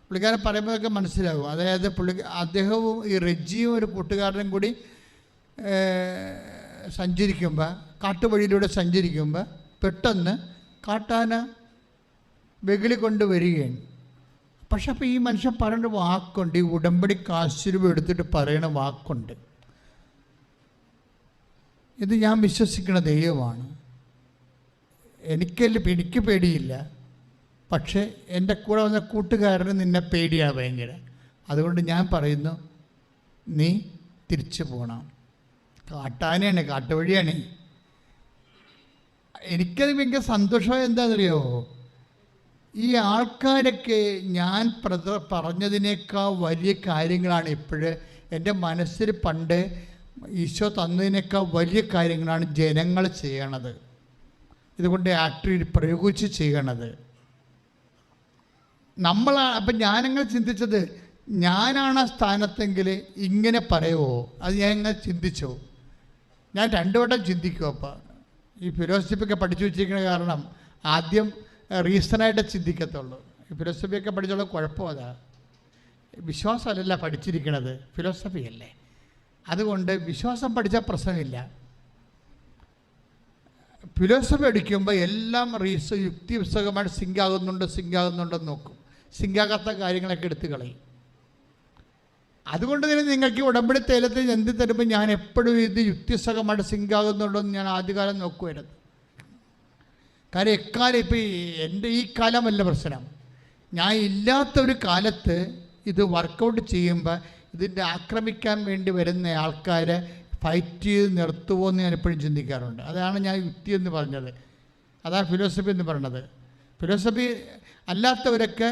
പുള്ളിക്കാരൻ പറയുമ്പോഴൊക്കെ മനസ്സിലാകും. അതായത് അദ്ദേഹവും ഈ റെജിയും ഒരു കൂട്ടുകാരനും കൂടി സഞ്ചരിക്കുമ്പോൾ, കാട്ടുവഴിയിലൂടെ സഞ്ചരിക്കുമ്പോൾ പെട്ടെന്ന് കാട്ടാന വെകിളി കൊണ്ട് വരികയാണ്. പക്ഷെ അപ്പോൾ ഈ മനുഷ്യൻ പറയുന്ന വാക്കുണ്ട്, ഈ ഉടമ്പടി കാശുരൂപ എടുത്തിട്ട് പറയുന്ന വാക്കുണ്ട്. ഇത് ഞാൻ വിശ്വസിക്കുന്ന ദൈവമാണ്. എനിക്ക് പേടിയില്ല, പക്ഷേ എൻ്റെ കൂടെ വന്ന കൂട്ടുകാരന് നിന്നെ പേടിയാണ് ഭയങ്കര. അതുകൊണ്ട് ഞാൻ പറയുന്നു, നീ തിരിച്ചു പോകണം. കാട്ടാനയാണ്, കാട്ടുവഴിയാണ്. എനിക്കത് ഭയങ്കര സന്തോഷം. എന്താണെന്നറിയോ, ഈ ആൾക്കാരൊക്കെ ഞാൻ പറഞ്ഞതിനേക്കാൾ വലിയ കാര്യങ്ങളാണ് ഇപ്പോഴ് എൻ്റെ മനസ്സിൽ പണ്ട് ഈശോ തന്നതിനേക്കാൾ വലിയ കാര്യങ്ങളാണ് ജനങ്ങൾ ചെയ്യണത്. ഇതുകൊണ്ട് ആക്ടറിൽ പ്രയോഗിച്ച് ചെയ്യണത് അപ്പം ഞാനങ്ങനെ ചിന്തിച്ചത്, ഞാനാണ് ആ സ്ഥാനത്തെങ്കിൽ ഇങ്ങനെ പറയുമോ? അത് ഞാൻ ഇങ്ങനെ ചിന്തിച്ചു. ഞാൻ 2 വട്ടം ചിന്തിക്കും. അപ്പം ഈ ഫിലോസഫിയൊക്കെ പഠിച്ചു വെച്ചിരിക്കുന്ന കാരണം ആദ്യം റീസണായിട്ട് ചിന്തിക്കത്തുള്ളൂ. ഈ ഫിലോസഫിയൊക്കെ പഠിച്ചുള്ള കുഴപ്പം അതാ, വിശ്വാസമല്ല പഠിച്ചിരിക്കണത്, ഫിലോസഫിയല്ലേ. അതുകൊണ്ട് വിശ്വാസം പഠിച്ചാൽ പ്രശ്നമില്ല. ഫിലോസഫി പഠിക്കുമ്പോൾ എല്ലാം യുക്തിപുസ്തകമായിട്ട് സിങ്കാകുന്നുണ്ടെന്ന് നോക്കും. സിങ്കാകാത്ത കാര്യങ്ങളൊക്കെ എടുത്ത് കളയും. അതുകൊണ്ട് തന്നെ നിങ്ങൾക്ക് ഉടമ്പടി തൈലത്തിൽ എന്ത് തരുമ്പോൾ ഞാൻ എപ്പോഴും ഇത് യുക്തിസഹമായിട്ട് സിങ്കാകുന്നുണ്ടോയെന്ന് ഞാൻ ആദ്യകാലം നോക്കുമായിരുന്നു. കാര്യം എക്കാലം ഇപ്പോൾ എൻ്റെ ഈ കാലമല്ല പ്രശ്നം, ഞാൻ ഇല്ലാത്തൊരു കാലത്ത് ഇത് വർക്കൗട്ട് ചെയ്യുമ്പോൾ ഇതിൻ്റെ ആക്രമിക്കാൻ വേണ്ടി വരുന്ന ആൾക്കാരെ ഫൈറ്റ് ചെയ്ത് നിർത്തുമോ എന്ന് ഞാൻ എപ്പോഴും ചിന്തിക്കാറുണ്ട്. അതാണ് ഞാൻ യുക്തി എന്ന് പറഞ്ഞത്, അതാണ് ഫിലോസഫി എന്ന് പറയുന്നത്. ഫിലോസഫി അല്ലാത്തവരൊക്കെ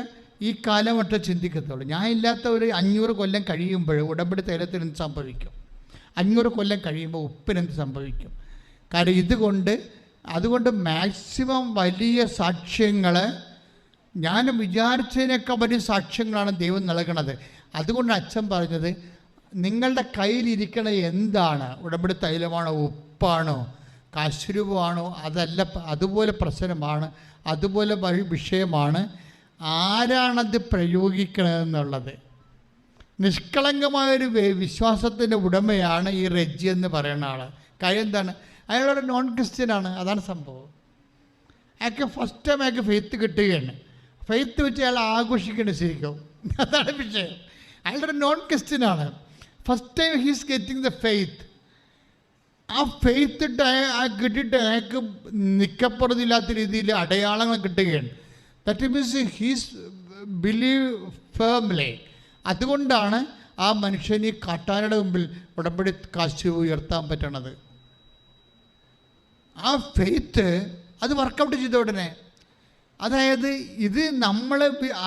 ഈ കാലമൊക്കെ ചിന്തിക്കത്തുള്ളൂ. ഞാൻ ഇല്ലാത്ത ഒരു 500 കൊല്ലം കഴിയുമ്പോൾ ഉടമ്പടി തൈലത്തിൽ എന്ത് സംഭവിക്കും? 500 കൊല്ലം കഴിയുമ്പോൾ ഉപ്പിനെന്ത് സംഭവിക്കും? കാരണം അതുകൊണ്ട് മാക്സിമം വലിയ സാക്ഷ്യങ്ങൾ, ഞാൻ വിചാരിച്ചതിനൊക്കെ വലിയ സാക്ഷ്യങ്ങളാണ് ദൈവം നൽകണത്. അതുകൊണ്ട് അച്ഛൻ പറഞ്ഞത്, നിങ്ങളുടെ കയ്യിലിരിക്കണ എന്താണ്? ഉടമ്പടി തൈലമാണോ, ഉപ്പാണോ, കശുരുവാണോ, അതല്ല, അതുപോലെ പ്രശ്നമാണ്, അതുപോലെ വിഷയമാണ്. ആരാണത് പ്രയോഗിക്കണമെന്നുള്ളത്. നിഷ്കളങ്കമായൊരു വിശ്വാസത്തിൻ്റെ ഉടമയാണ് ഈ റെജി എന്ന് പറയുന്ന ആൾ. കാര്യം എന്താണ്? അയാളൊരു നോൺ ക്രിസ്ത്യനാണ്. അതാണ് സംഭവം. അയാൾക്ക് ഫസ്റ്റ് ടൈം അയാൾക്ക് ഫെയ്ത്ത് കിട്ടുകയാണ്. ഫെയ്ത്ത് വെച്ച് അയാൾ ആഘോഷിക്കേണ്ട ശരിക്കും. അതാണ് വിഷയം. അയാളൊരു നോൺ ക്രിസ്ത്യനാണ്. First time he's getting the faith. ആ ഫെയ്ത്ത് കിട്ടിയിട്ട് അയാൾക്ക് നിക്കപ്പുറത്തില്ലാത്ത രീതിയിൽ അടയാളങ്ങൾ കിട്ടുകയാണ്. That means he's believe firmly. അതുകൊണ്ടാണ് ആ മനുഷ്യന് ഈ കാട്ടാനയുടെ മുമ്പിൽ ഉടമ്പടി കാശ് ഉയർത്താൻ പറ്റണത്. ആ ഫെയ്ത്ത് അത് വർക്കൗട്ട് ചെയ്ത ഉടനെ, അതായത് ഇത് നമ്മൾ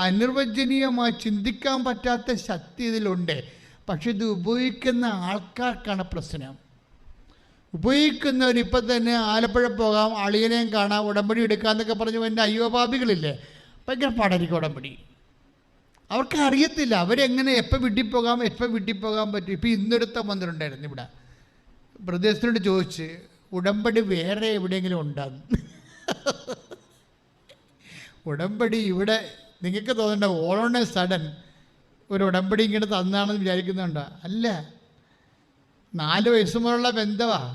അനിർവചനീയമായി ചിന്തിക്കാൻ പറ്റാത്ത ശക്തി ഇതിലുണ്ട്. പക്ഷെ ഇത് ഉപയോഗിക്കുന്ന ആൾക്കാർക്കാണ് പ്രശ്നം. ഉപയോഗിക്കുന്നവർ ഇപ്പം തന്നെ ആലപ്പുഴ പോകാം, അളിയനെയും കാണാം, ഉടമ്പടി എടുക്കാമെന്നൊക്കെ പറഞ്ഞു എൻ്റെ അയ്യോപാപികളില്ലേ, ഭയങ്കര പാടായിരിക്കും ഉടമ്പടി. അവർക്ക് അറിയത്തില്ല അവരെങ്ങനെ എപ്പോൾ വീട്ടിൽ പോകാൻ പറ്റും. ഇപ്പം ഇന്നൊരുത്തം വന്നിട്ടുണ്ടായിരുന്നു ഇവിടെ. പ്രദേശത്തിനോട് ചോദിച്ച്, ഉടമ്പടി വേറെ എവിടെയെങ്കിലും ഉണ്ടാകും? ഉടമ്പടി ഇവിടെ നിങ്ങൾക്ക് തോന്നണ്ട ഓൾ ഓൺ എ സഡൻ ഒരു ഉടമ്പടി ഇങ്ങനെ തന്നാണെന്ന് വിചാരിക്കുന്നുണ്ടോ? അല്ല, 4 വയസ്സ് മുതലുള്ള ബന്ധമാണ്.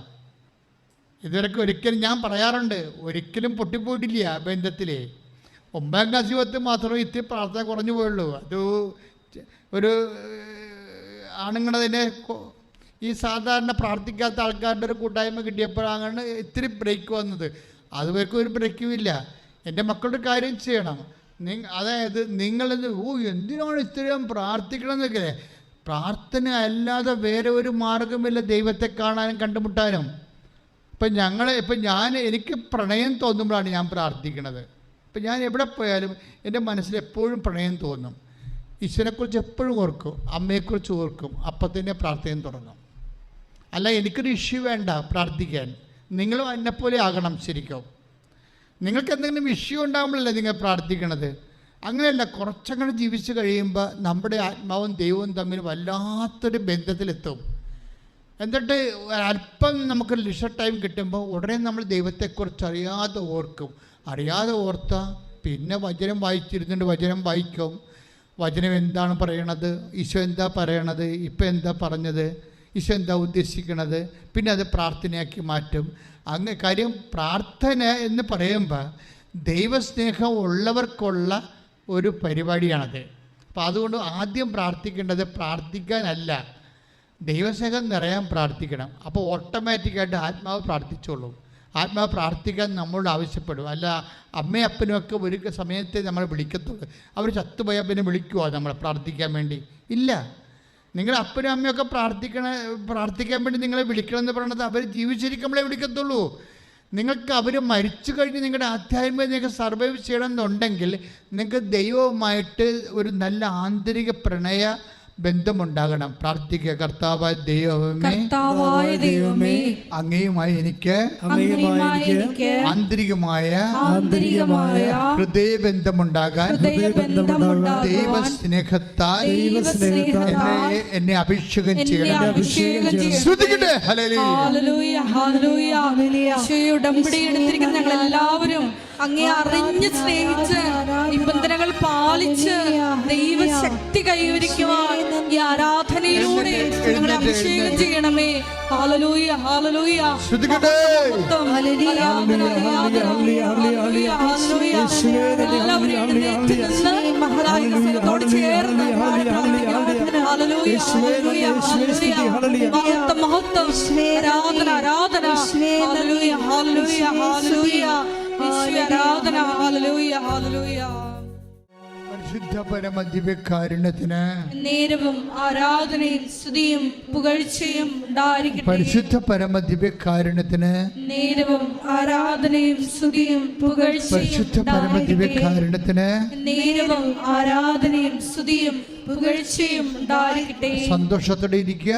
ഇതുവരെയൊക്കെ ഒരിക്കലും ഞാൻ പറയാറുണ്ട്, ഒരിക്കലും പൊട്ടിപ്പോയിട്ടില്ല ബന്ധത്തിൽ. 9ാം ക്ലാസ് യുവത്ത് മാത്രമേ ഇത്തിരി പ്രാർത്ഥന കുറഞ്ഞു പോയുള്ളൂ. അത് ഒരു ആണുങ്ങളതിനെ ഈ സാധാരണ പ്രാർത്ഥിക്കാത്ത ആൾക്കാരുടെ ഒരു കൂട്ടായ്മ കിട്ടിയപ്പോഴാണ് ഇത്തിരി ബ്രേക്ക് വന്നത്. അതുവരെക്കും ഒരു ബ്രേക്കും ഇല്ല. എൻ്റെ മക്കളുടെ കാര്യം ചെയ്യണം. അതായത് നിങ്ങളിത് എന്തിനാണ് ഇത്രയും പ്രാർത്ഥിക്കണമെന്നൊക്കെ. പ്രാർത്ഥന അല്ലാതെ വേറെ ഒരു മാർഗമില്ല ദൈവത്തെ കാണാനും കണ്ടുമുട്ടാനും. എനിക്ക് പ്രണയം തോന്നുമ്പോഴാണ് ഞാൻ പ്രാർത്ഥിക്കണത്. ഇപ്പം ഞാൻ എവിടെ പോയാലും എൻ്റെ മനസ്സിൽ എപ്പോഴും പ്രണയം തോന്നും. ഈശ്വരനെക്കുറിച്ച് എപ്പോഴും ഓർക്കും, അമ്മയെക്കുറിച്ച് ഓർക്കും, അപ്പം തന്നെ പ്രാർത്ഥന തുടങ്ങും. അല്ല, എനിക്കൊരു ഇഷ്യൂ വേണ്ട പ്രാർത്ഥിക്കാൻ. നിങ്ങളും എന്നെപ്പോലെ ആകണം. ശരിക്കും നിങ്ങൾക്ക് എന്തെങ്കിലും ഇഷ്യൂ ഉണ്ടാകുമ്പോഴല്ലേ നിങ്ങൾ പ്രാർത്ഥിക്കണത്. അങ്ങനെയല്ല, കുറച്ചങ്ങനെ ജീവിച്ച് കഴിയുമ്പോൾ നമ്മുടെ ആത്മാവും ദൈവവും തമ്മിൽ വല്ലാത്തൊരു ബന്ധത്തിലെത്തും. എന്നിട്ട് അല്പം നമുക്ക് ലിഷർ ടൈം കിട്ടുമ്പോൾ ഉടനെ നമ്മൾ ദൈവത്തെക്കുറിച്ച് അറിയാതെ ഓർത്താൽ പിന്നെ വചനം വായിച്ചിരുന്നുണ്ട്, വചനം വായിക്കും. വചനം എന്താണ് പറയണത്, ഈശോ എന്താ പറയണത്, ഇപ്പം എന്താ പറഞ്ഞത്, ഈശോ എന്താ ഉദ്ദേശിക്കണത്, പിന്നെ അത് പ്രാർത്ഥനയാക്കി മാറ്റും. കാര്യം പ്രാർത്ഥന എന്ന് പറയുമ്പോൾ ദൈവസ്നേഹം ഉള്ളവർക്കുള്ള ഒരു പരിപാടിയാണത്. അപ്പോൾ അതുകൊണ്ട് ആദ്യം പ്രാർത്ഥിക്കേണ്ടത് പ്രാർത്ഥിക്കാനല്ല, ദൈവസ്നേഹം നിറയാൻ പ്രാർത്ഥിക്കണം. അപ്പോൾ ഓട്ടോമാറ്റിക്കായിട്ട് ആത്മാവ് പ്രാർത്ഥിച്ചോളും. ആത്മാവ് പ്രാർത്ഥിക്കാൻ നമ്മളോട് ആവശ്യപ്പെടും. അല്ല, അമ്മയും അപ്പനും ഒക്കെ ഒരു സമയത്തെ നമ്മൾ വിളിക്കത്തുള്ളൂ. അവർ ചത്തുപോയാൽ പിന്നെ വിളിക്കുമോ നമ്മളെ പ്രാർത്ഥിക്കാൻ വേണ്ടി? ഇല്ല. നിങ്ങളുടെ അപ്പനും അമ്മയൊക്കെ പ്രാർത്ഥിക്കാൻ വേണ്ടി നിങ്ങളെ വിളിക്കണമെന്ന് പറയണത് അവർ ജീവിച്ചിരിക്കുമ്പോഴേ വിളിക്കത്തുള്ളൂ. നിങ്ങൾക്ക് അവർ മരിച്ചു കഴിഞ്ഞ് നിങ്ങളുടെ ആധ്യാത്മികത നിങ്ങൾക്ക് സർവൈവ് ചെയ്യണമെന്നുണ്ടെങ്കിൽ നിങ്ങൾക്ക് ദൈവവുമായിട്ട് ഒരു നല്ല ആന്തരിക പ്രണയ ബന്ധമുണ്ടാകണം. പ്രാർത്ഥിക്കുക, കർത്താവായ ദൈവമേ, അങ്ങയുമായി എനിക്ക് ആന്തരികമായ ഹൃദയബന്ധമുണ്ടാകാൻ ദൈവസ്നേഹത്താൽ എന്നെ അഭിഷേകം ചെയ്യണം. ഉടമ്പടി എടുത്തിരിക്കുന്ന ഞങ്ങൾ എല്ലാവരും അങ്ങേ അറിഞ്ഞ് സ്നേഹിച്ച് നിബന്ധനകൾ പാലിച്ച് ദൈവശക്തി കൈവരിക്കുവാൻ ഈ ആരാധനയിലൂടെ ഞങ്ങളെ അഭിഷേകം ചെയ്യണമേ. Hallelujah, hallelujah. മഹത്വത്തോട് ചേർന്ന് മഹത്വം, ആരാധന, ആരാധന. ഹല്ലേലൂയ, ഹല്ലേലൂയ, ഹല്ലേലൂയ. ആരാധന, ഹല്ലേലൂയ, ഹല്ലേലൂയ. പരിശുദ്ധ പരമദിവ്യകാരുണ്യത്തിന് നേരവും ആരാധനയും സ്തുതിയും പുകഴ്ചയും ഉണ്ടായിരിക്കട്ടെ. പരിശുദ്ധ പരമദിവ്യകാരുണ്യത്തിന് നേരവും ആരാധനയും സ്തുതിയും പുകഴ്ചയും പരിശുദ്ധ പരമദിവ്യകാരുണ്യത്തിന് നേരവും ആരാധനയും സ്തുതിയും പുകഴ്ചയും ഉണ്ടായിരിക്കട്ടെ. സന്തോഷത്തോടെ ഇരിക്കുക.